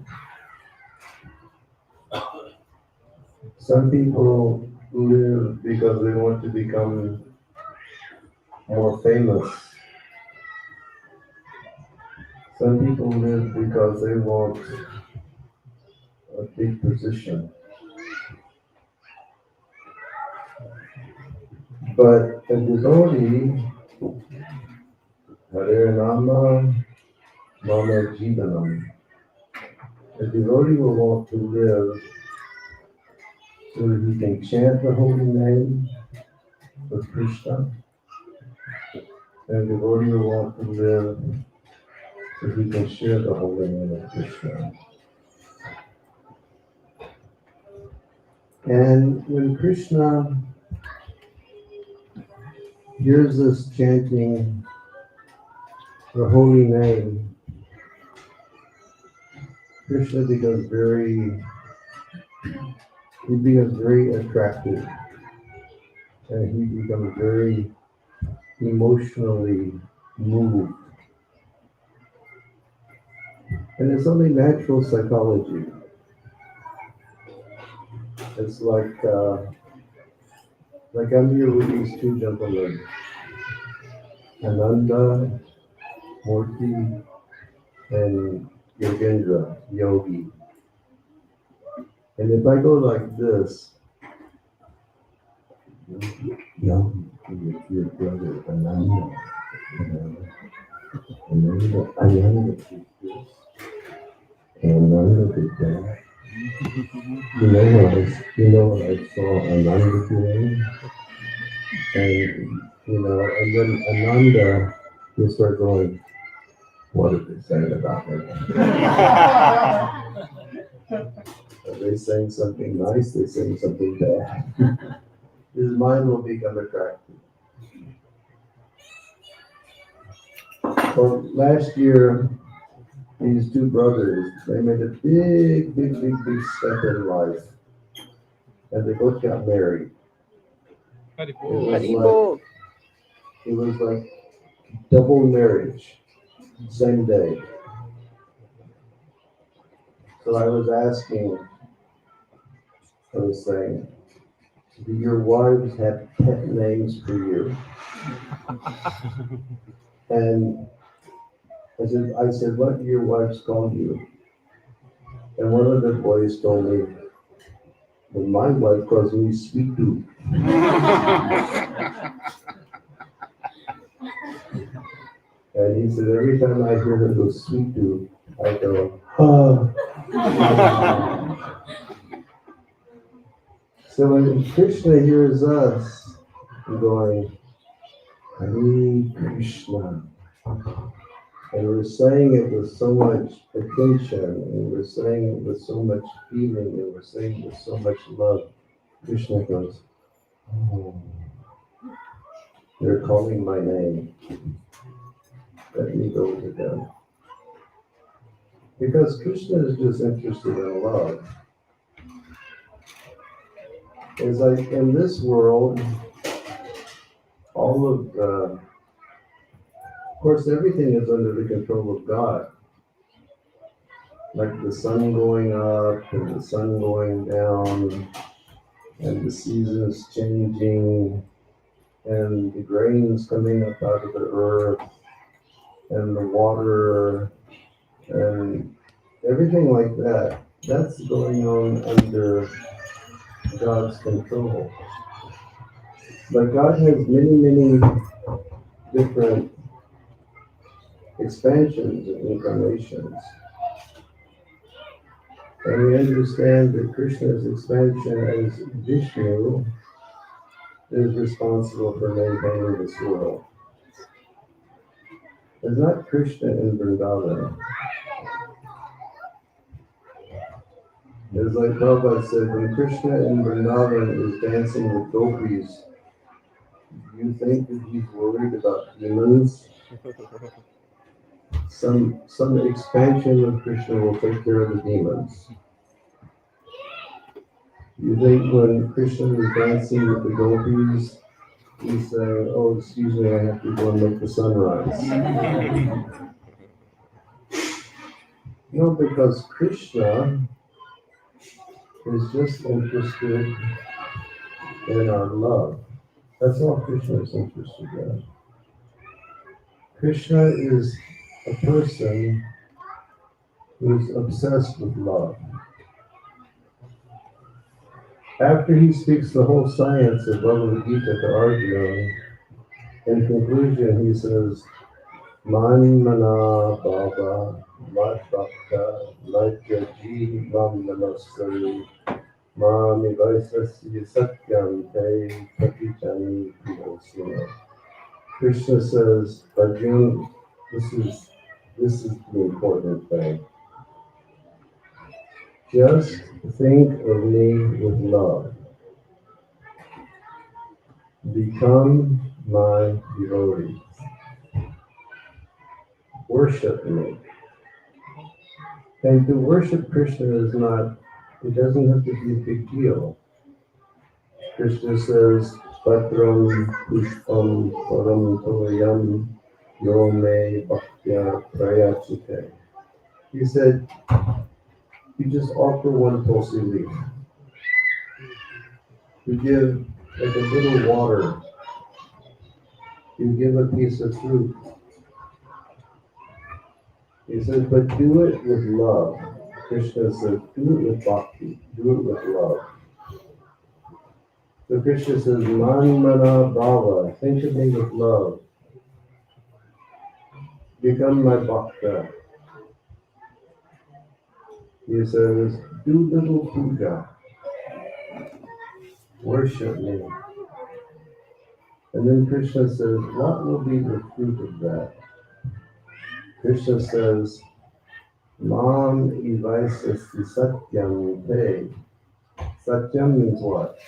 Some people live because they want to become more famous. Some people live because they want a big position. But a devotee, Hare Rama, Mama Jivanam, a devotee will want to live so that he can chant the holy name of Krishna. And a devotee will want to live so he can share the holy name of Krishna. And when Krishna hears us chanting the holy name, Krishna becomes very attractive, and he becomes very emotionally moved. And it's only natural psychology. It's like I'm here with these two gentlemen, Ananda, Murti, and Yogendra, Yogi. And if I go like this, Yogi, your brother, Ananda, Ananda is this. Ananda did that. What I saw Ananda doing? And, and then Ananda will start going, what are they saying about me? Are they saying something nice? They're saying something bad. His mind will become attracted. Well, last year, these two brothers, they made a big step in life. And they both got married. It was like double marriage, same day. So I was saying, do your wives have pet names for you? And I said, what do your wives call you? And one of the boys told me, well, my wife calls me Sweet Tooth. And he said, every time I hear her go Sweet Tooth, I go, oh. So when Krishna hears us going, Hare Krishna, and we're saying it with so much attention, and we're saying it with so much feeling, and we're saying it with so much love, Krishna goes, oh, they're calling my name. Let me go to them. Because Krishna is just interested in love. It's like in this world, all of course, everything is under the control of God. Like the sun going up and the sun going down, and the seasons changing, and the grains coming up out of the earth, and the water, and everything like that. That's going on under God's control. But God has many different expansions and incarnations. And we understand that Krishna's expansion as Vishnu is responsible for maintaining this world. It's not Krishna in Vrindavan. It's like Prabhupada said, when Krishna in Vrindavan is dancing with gopis, do you think that he's worried about demons? Some expansion of Krishna will take care of the demons. You think when Krishna is dancing with the gopis, he's saying, oh, excuse me, I have to go and make the sun rise. No, because Krishna is just interested in our love. That's all Krishna is interested in. Krishna is a person who's obsessed with love. After he speaks the whole science of Bhagavad Gita to Arjuna, in conclusion he says, Man mana bhava mat bhakta najyaji mam namaskari mami vaisasya satyam te patichani priyosuna. Krishna says, Arjuna, this is the important thing. Just think of me with love. Become my devotee. Worship me. And to worship Krishna it doesn't have to be a big deal. Krishna says, Patram pushpam param toyam yo me bhaktya prayachite. He said, you just offer one tulsi leaf. You give like a little water. You give a piece of fruit. He says, but do it with love. Krishna says, do it with bhakti. Do it with love. So Krishna says, man mana bhava. Think of me with love. Become my bhakta. He says, do little puja, worship me. And then Krishna says, what will be the fruit of that? Krishna says, Mam ivaisasti satyam te. Satyam means what?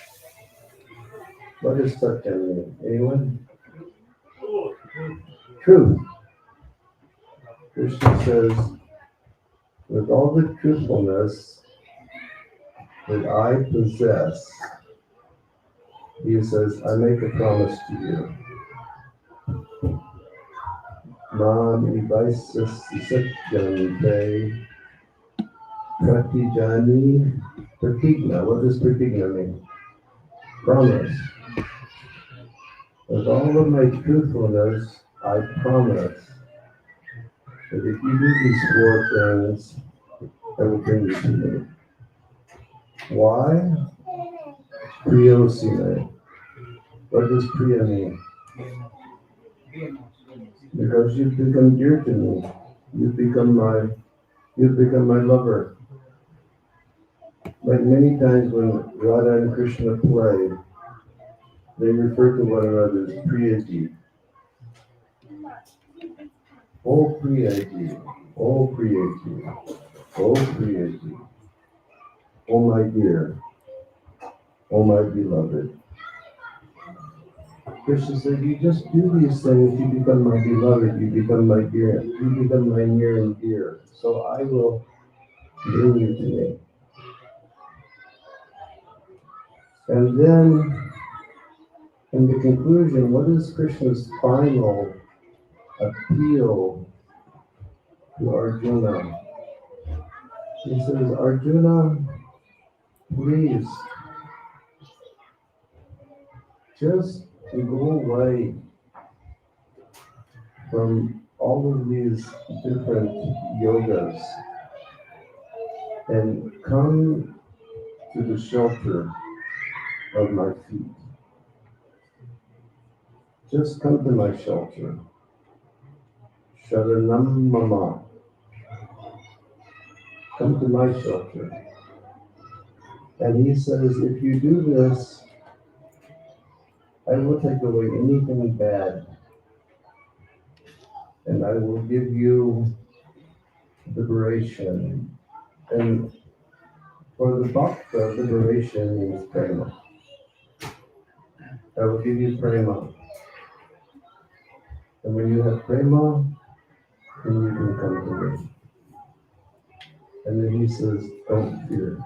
What does satyam mean? Anyone? Truth. Krishna says, with all the truthfulness that I possess, he says, I make a promise to you. Mam ivaisasti satyam te. Pratijani pratigna. What does pratigna mean? Promise. With all of my truthfulness, I promise that if you do these four things, I will bring you to me. Why? Priyosime. What does Priya mean? Because you've become dear to me. You've become my lover. Like many times when Radha and Krishna play, they refer to one another as Priyaji. Oh Priyaji, oh Priyaji, oh Priyaji, oh my dear, oh my beloved. Krishna said, you just do these things, you become my beloved, you become my dear, you become my near and dear. So I will bring you to me. And then, in the conclusion, what is Krishna's final appeal to Arjuna? He says, Arjuna, please, just go away from all of these different yogas and come to the shelter of my feet. Just come to my shelter. Sharanam Mama. Come to my shelter. And he says, if you do this, I will take away anything bad. And I will give you liberation. And for the bhakta, liberation means prema. I will give you prema. And when you have prema, then you can come to me. And then he says, don't fear.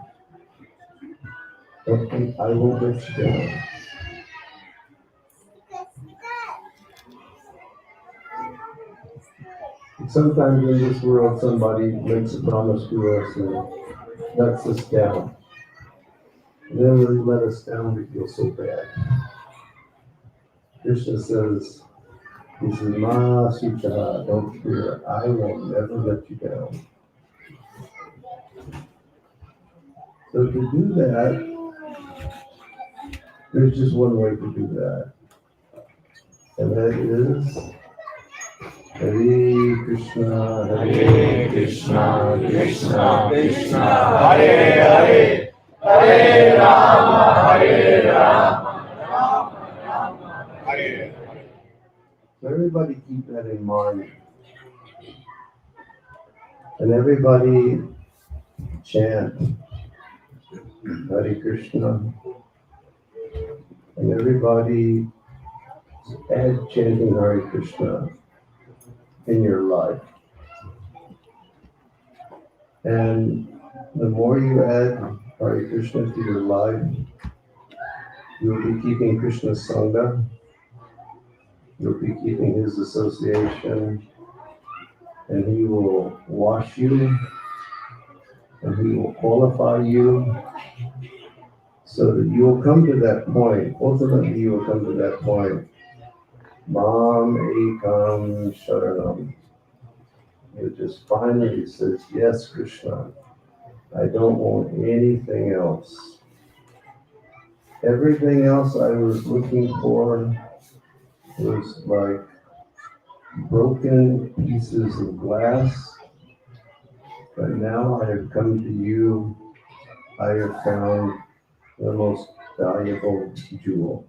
Don't think I won't let you down. Sometimes in this world, somebody makes a promise to us and lets us down. And then when they let us down, we feel so bad. Krishna says, he says, Ma Suchaha, don't fear, I will never let you down. So to do that, there's just one way to do that. And that is Hare Krishna, Hare Krishna, Krishna Krishna, Hare Hare, Hare Rama, Hare Rama, Rama Rama, Hare Hare. So everybody keep that in mind. And everybody chant Hare Krishna. And everybody add chanting Hare Krishna in your life. And the more you add Hare Krishna to your life, you'll be keeping Krishna's Sangha, you'll be keeping his association, and he will wash you, and he will qualify you, so that you will come to that point. Ultimately, you will come to that point. Mam Ekam Sharanam. It just finally says, yes, Krishna, I don't want anything else. Everything else I was looking for was like broken pieces of glass But now I have come to you, I have found the most valuable jewel.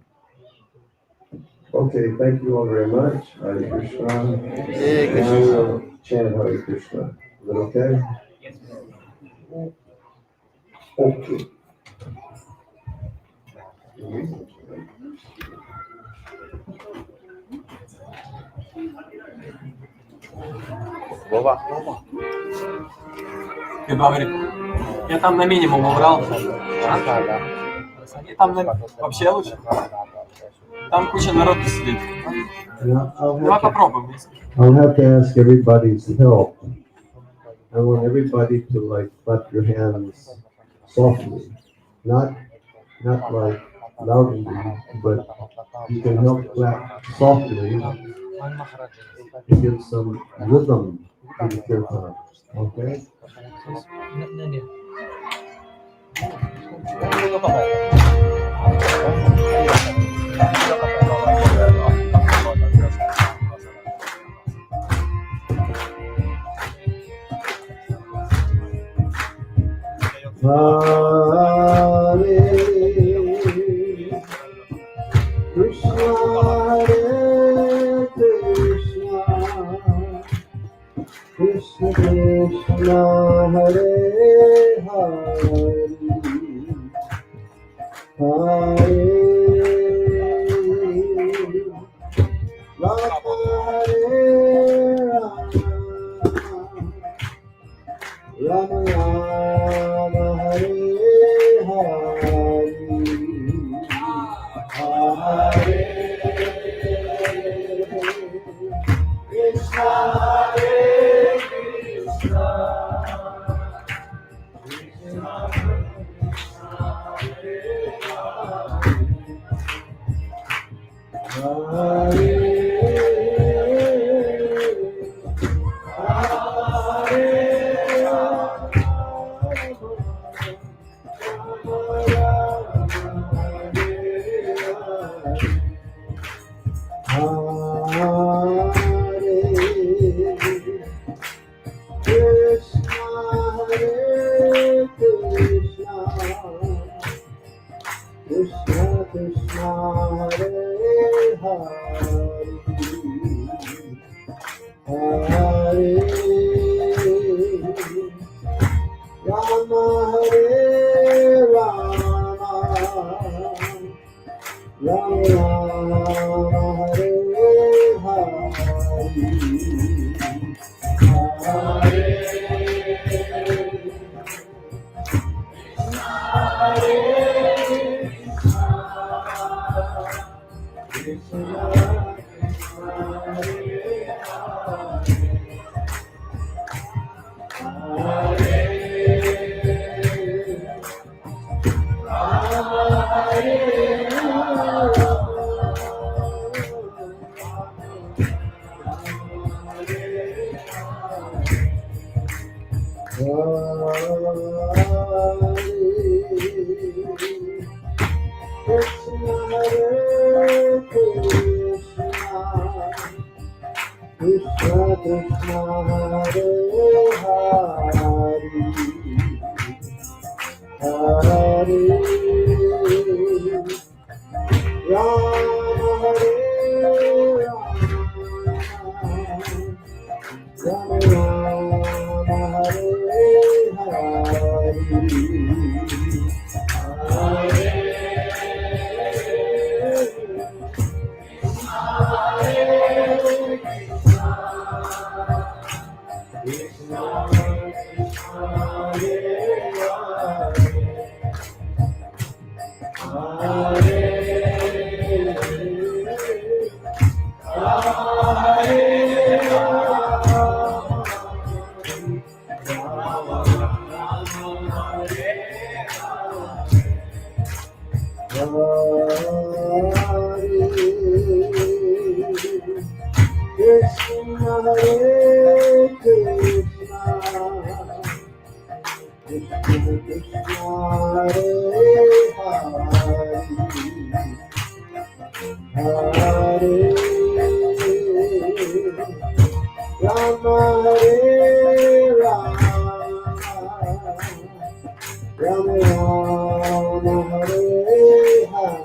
Okay, thank you all very much. Hare Krishna. Hare Now Krishna. we'll chant Hare Krishna. Is that okay? Okay. Вова. И говорит, я там на минимум убрал. И там вообще лучше. Там куча народу сидит. Давай попробуем. I'll have to ask everybody's help. I want everybody to like clap your hands softly, not like loudly, but you can help clap softly to give some rhythm to the kirtan. Okay? Hare Krishna, Hare Krishna, Krishna Krishna, Hare Hare, Hare Rama, Hare Rama, Rama Hare Hare, Hare Krishna, Hare Krishna, Krishna Krishna, Hare Hare, Krishna Krishna, Hare Hare, Hare Rama, Hare Rama, Rama Rama, Hare Hare, Hare Krishna Krishna, Hare Hare, Hare Rama, Hare Rama, Rama Hare Hare, Rama, Hare Rama, Rama Rama Hare Hare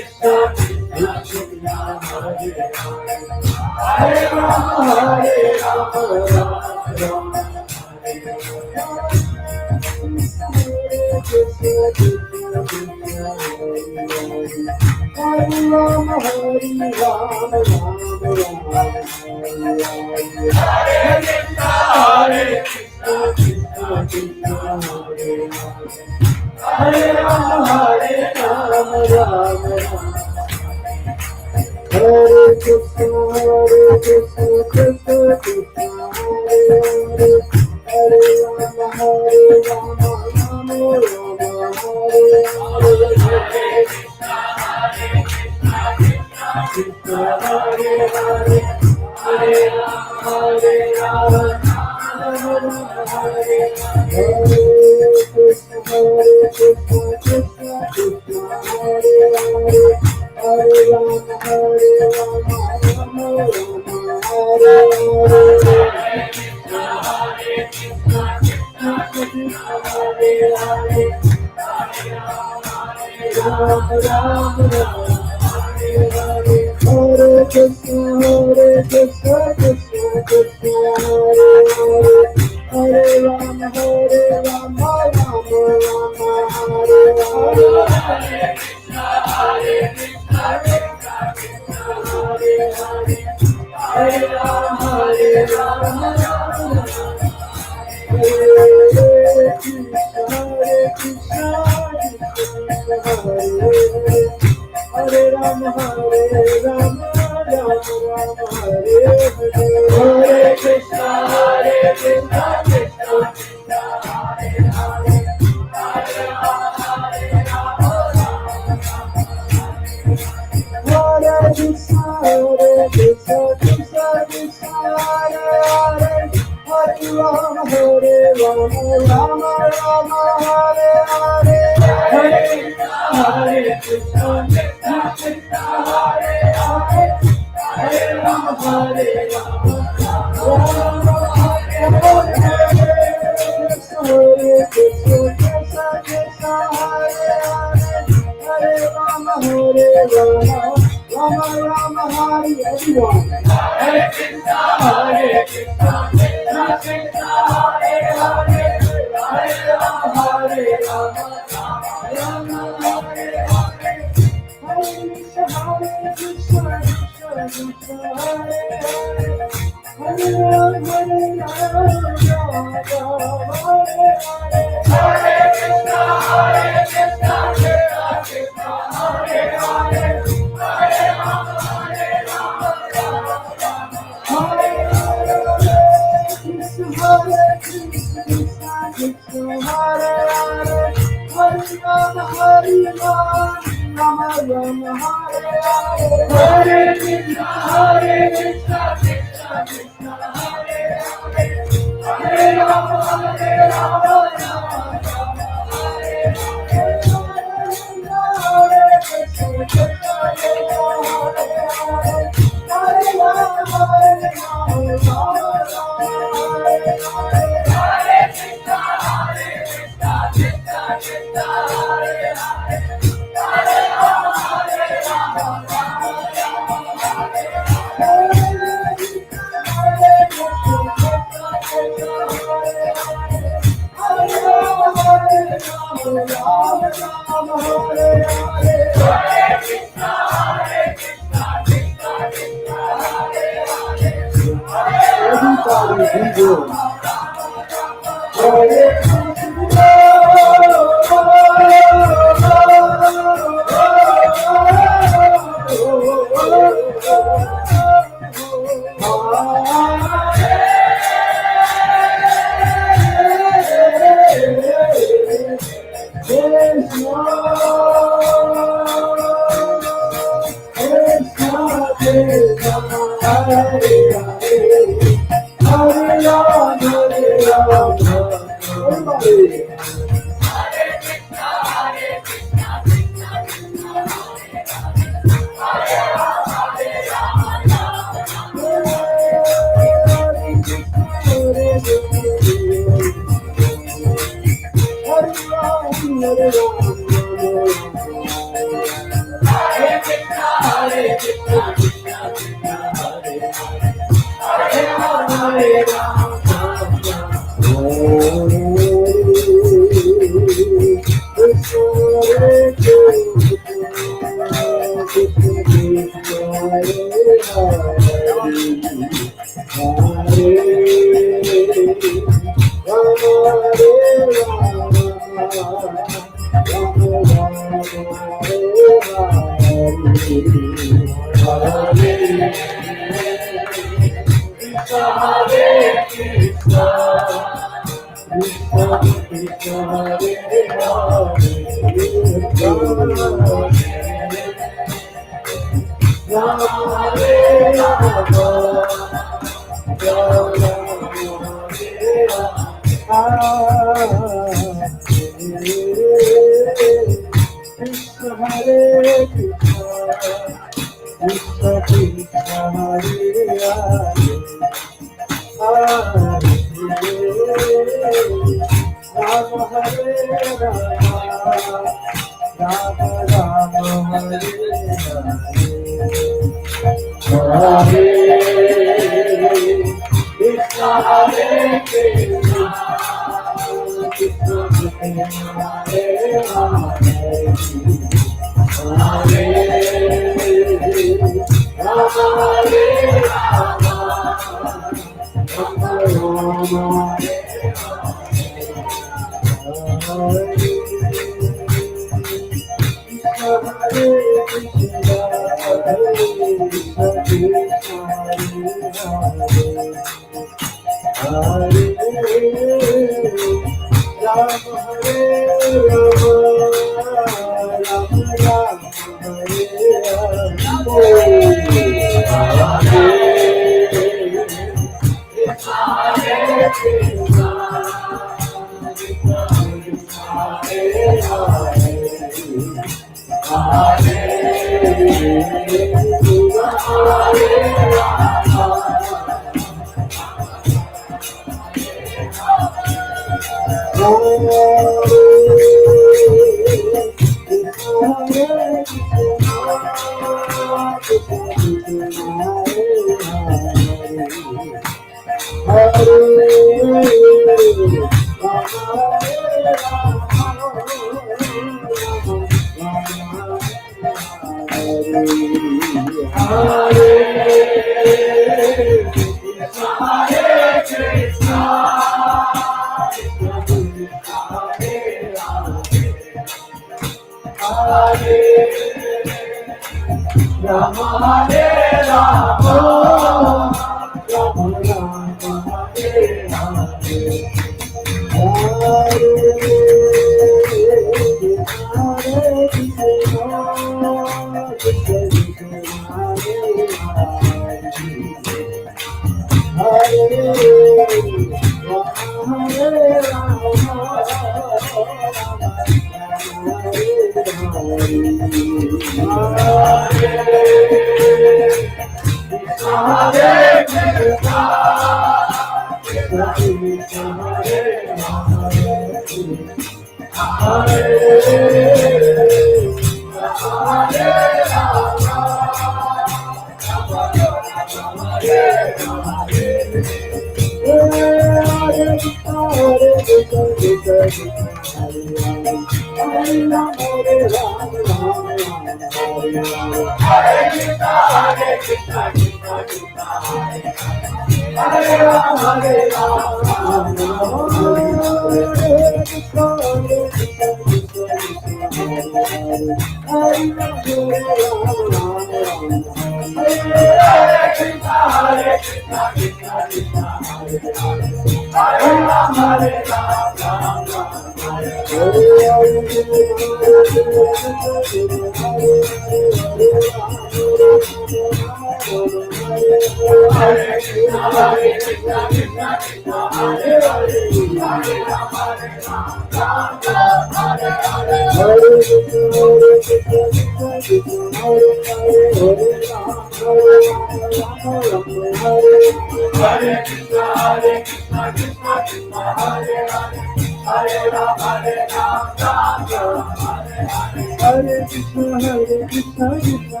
Hare Krishna, Krishna Krishna,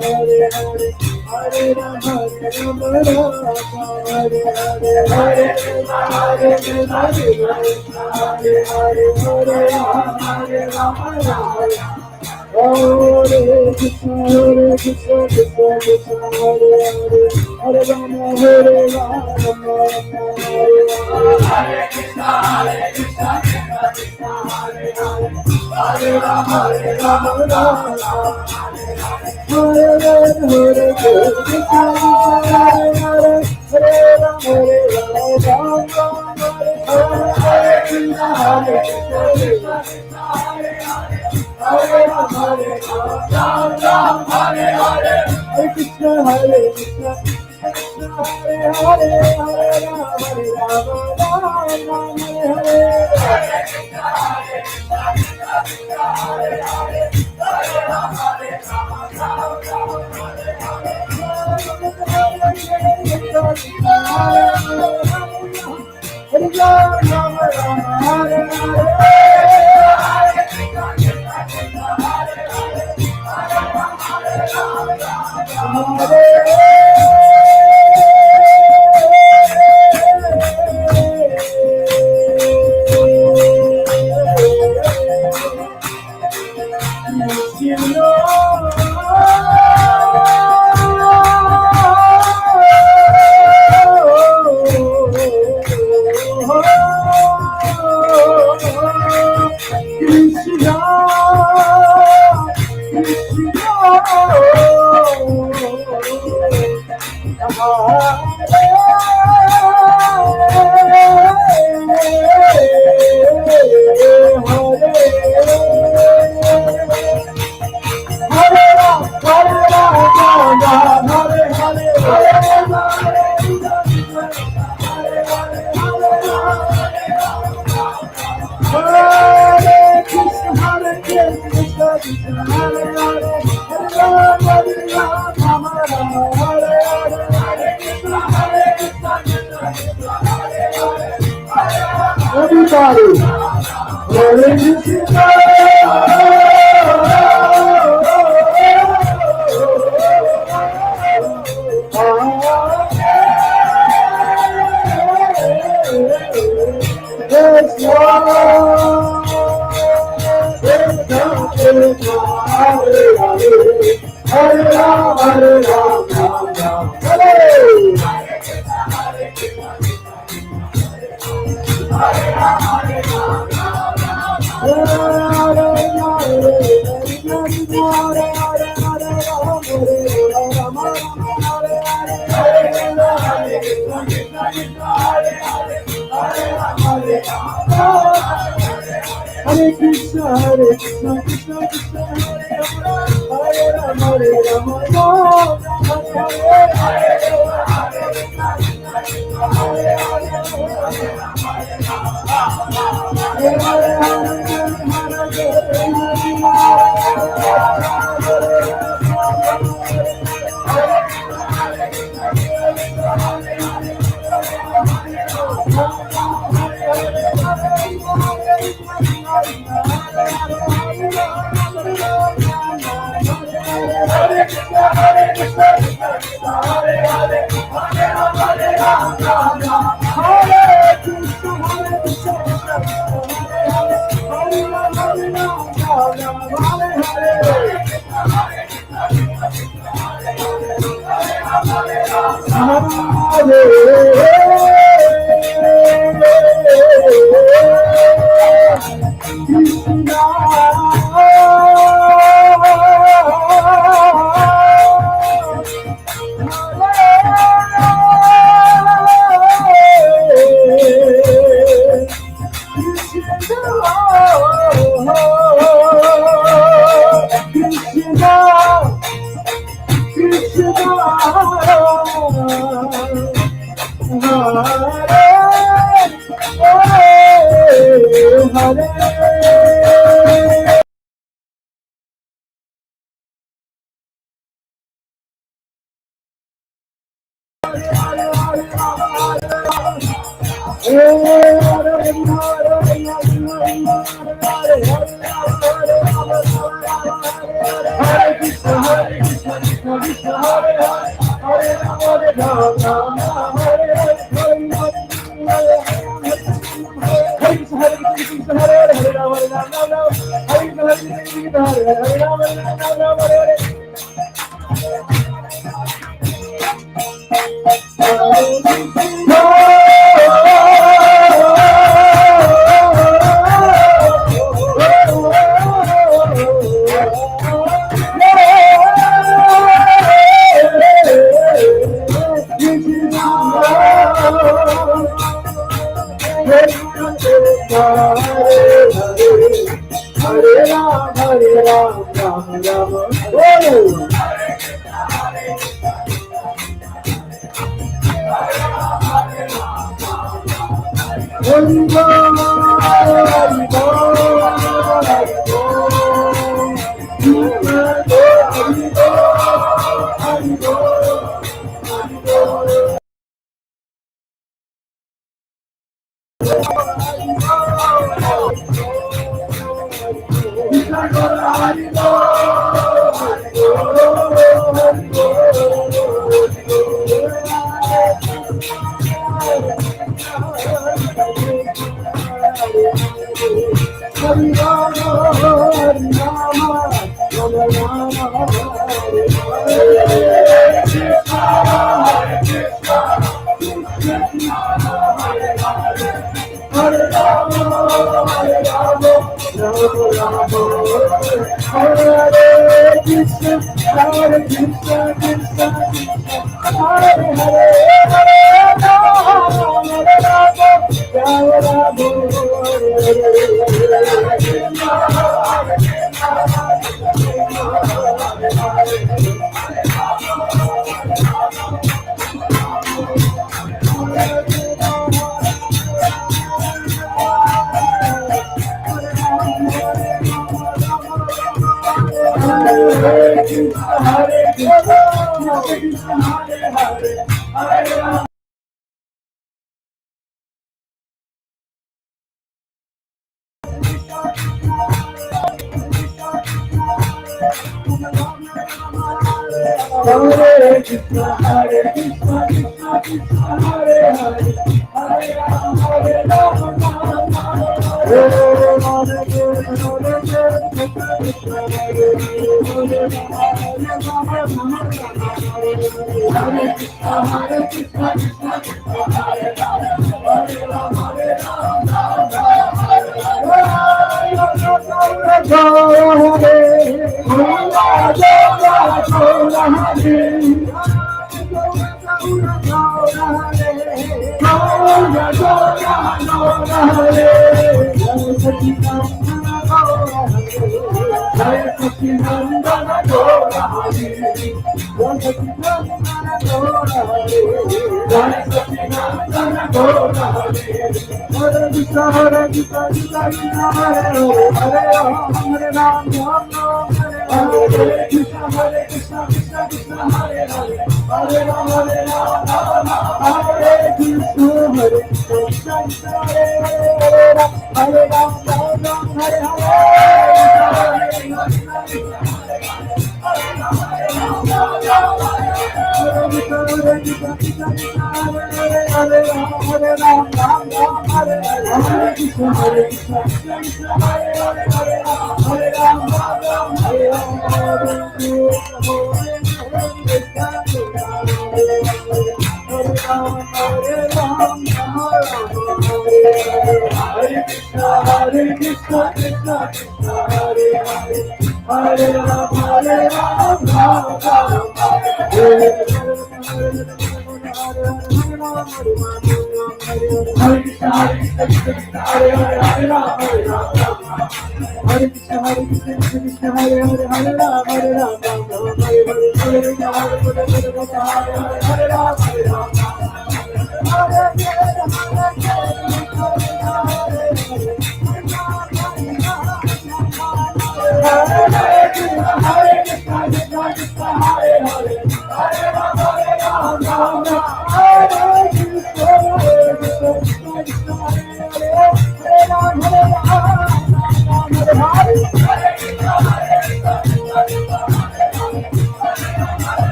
Hare Hare, Hare Rama, Rama Rama, Hare Hare, Hare Krishna, Krishna Krishna, Hare Hare, Hare Rama, Rama Rama. Hare Krishna, Krishna Krishna, Hare Hare, Hare Rama, Hare Rama, Hare Hare Krishna, Krishna, Hare Hare, Hare Rama, Hare Rama, Hare Hare Krishna, Hare Hare, Hare Rama, Hare Rama, Hare Krishna, Hare Krishna, Hare Hare. Hare Rama, Hare Rama, Hare Hare, Hare Krishna, Hare Krishna, Krishna Hare Hare, Hare Rama, Hare Rama, Rama Hare Hare. Hare Krishna, Hare Hare, Hare Rama, Hare Rama, Rama Hare Everybody, Hare Krishna, Krishna, Krishna Krishna, Hare Rama, Hare Rama, Rama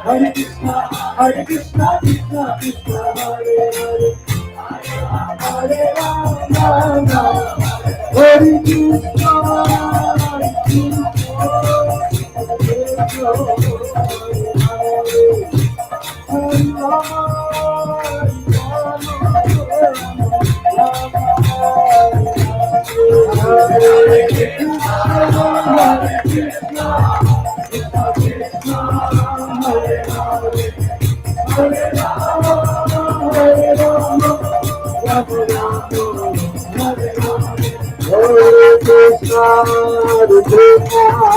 Hare Krishna, Hare Krishna, Krishna Krishna, Hare Hare, Hare Rama, Rama, Hare Krishna, Hare Krishna, Hare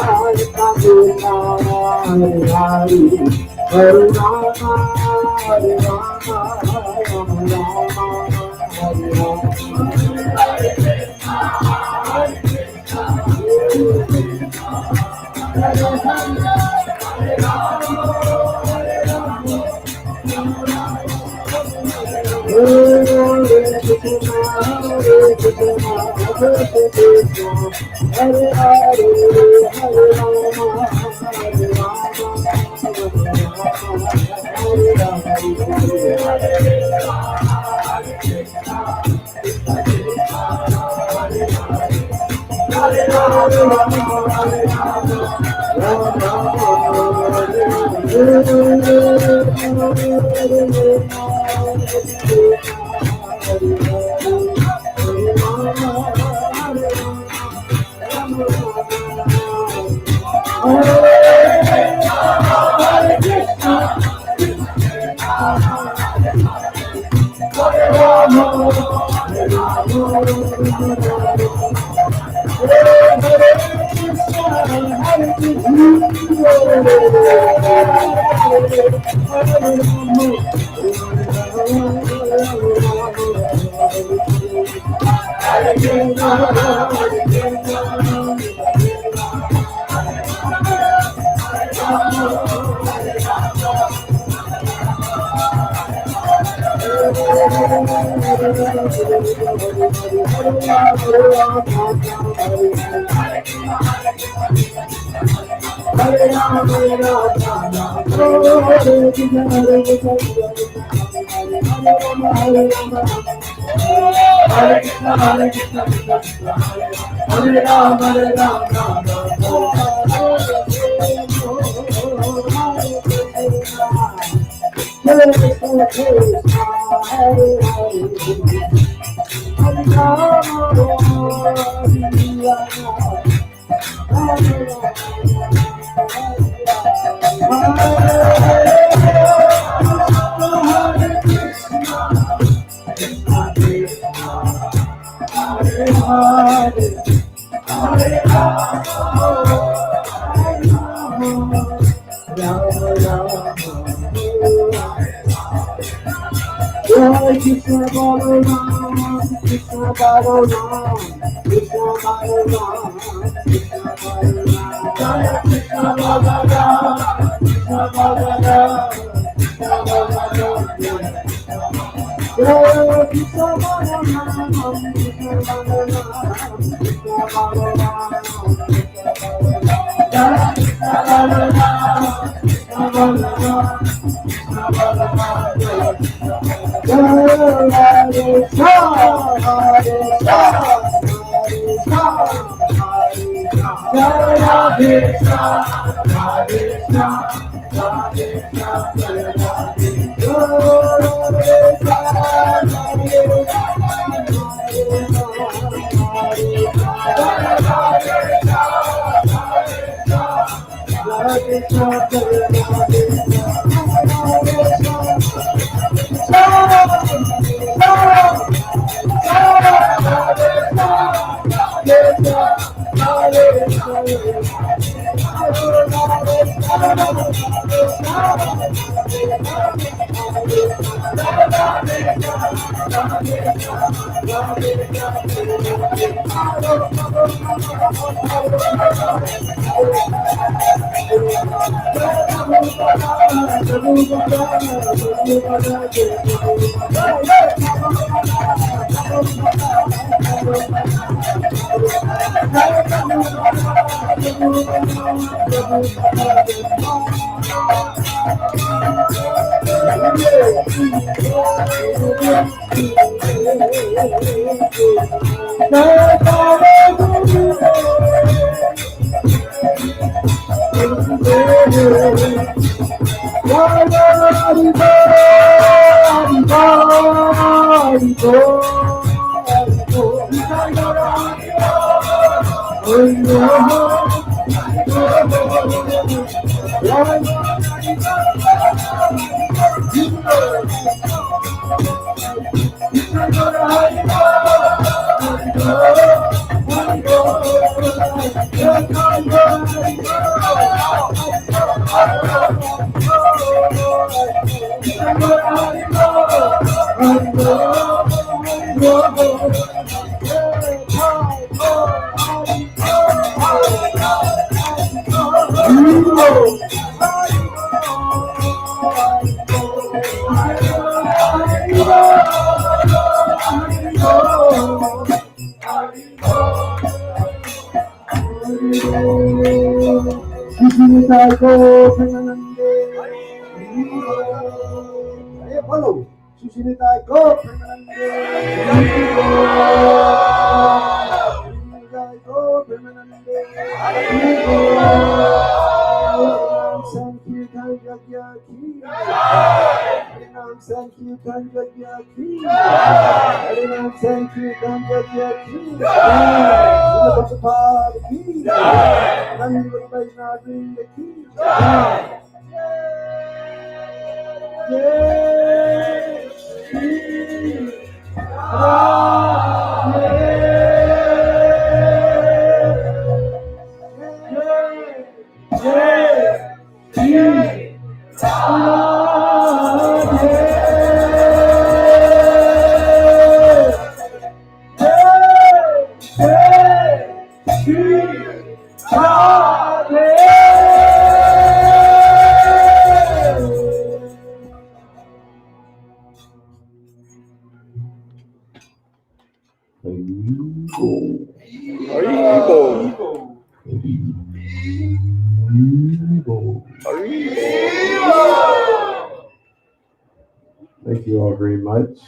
Thank you all very much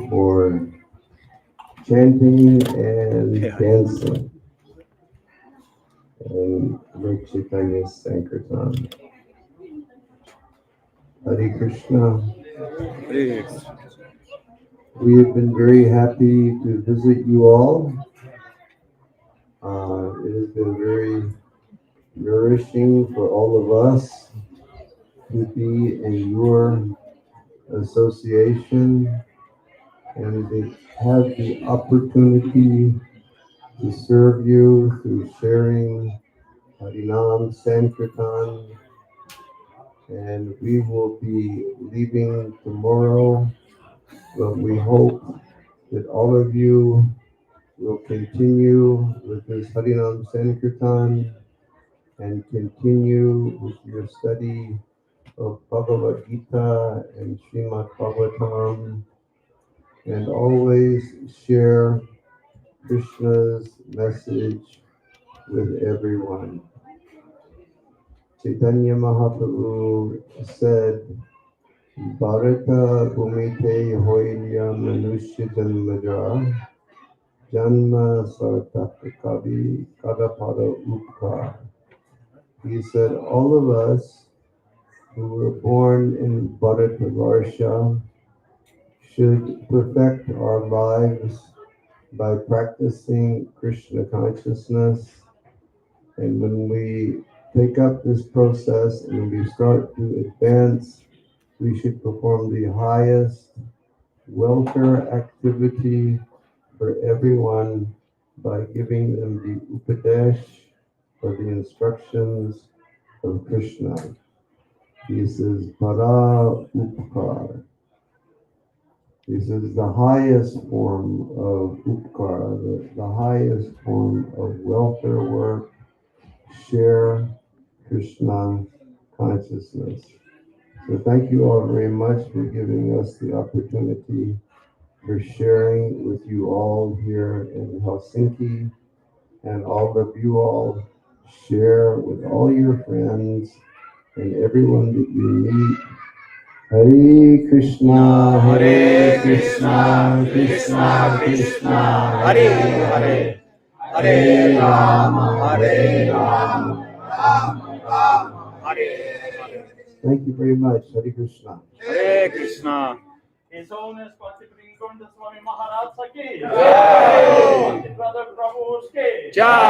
for chanting and dancing and Lord Chaitanya's Sankirtan. Hare Krishna. We have been very happy to visit you all. It has been very nourishing for all of us to be in your association and to have the opportunity to serve you through sharing Harinam Sankirtan. And we will be leaving tomorrow, but we hope that all of you will continue with this Harinam Sankirtan and continue with your study of Bhagavad Gita and Srimad Bhagavatam, and always share Krishna's message with everyone. Chaitanya Mahaprabhu said, Bharata Bhumite Hoilya Manushya Janmaja Janma Sartaka Kavi Kadapada Upkar. He said, all of us who were born in Bharatavarsha should perfect our lives by practicing Krishna consciousness. And when we take up this process and we start to advance, we should perform the highest welfare activity for everyone by giving them the Upadesh, or the instructions of Krishna. He says, Para Upkar. He says the highest form of Upkar, the highest form of welfare work, share Krishna consciousness. So thank you all very much for giving us the opportunity for sharing with you all here in Helsinki. and all of you all share with all your friends and everyone that you meet. Hare Krishna, Krishna Krishna, Hare Hare, Hare Rama, Rama Rama, Hare Hare. Thank you very much. Hare Krishna. Hare Krishna. His Holiness Bhakti Bhringa Swami Maharaj Ki Jai. Brother Prabhu's Ki Jai.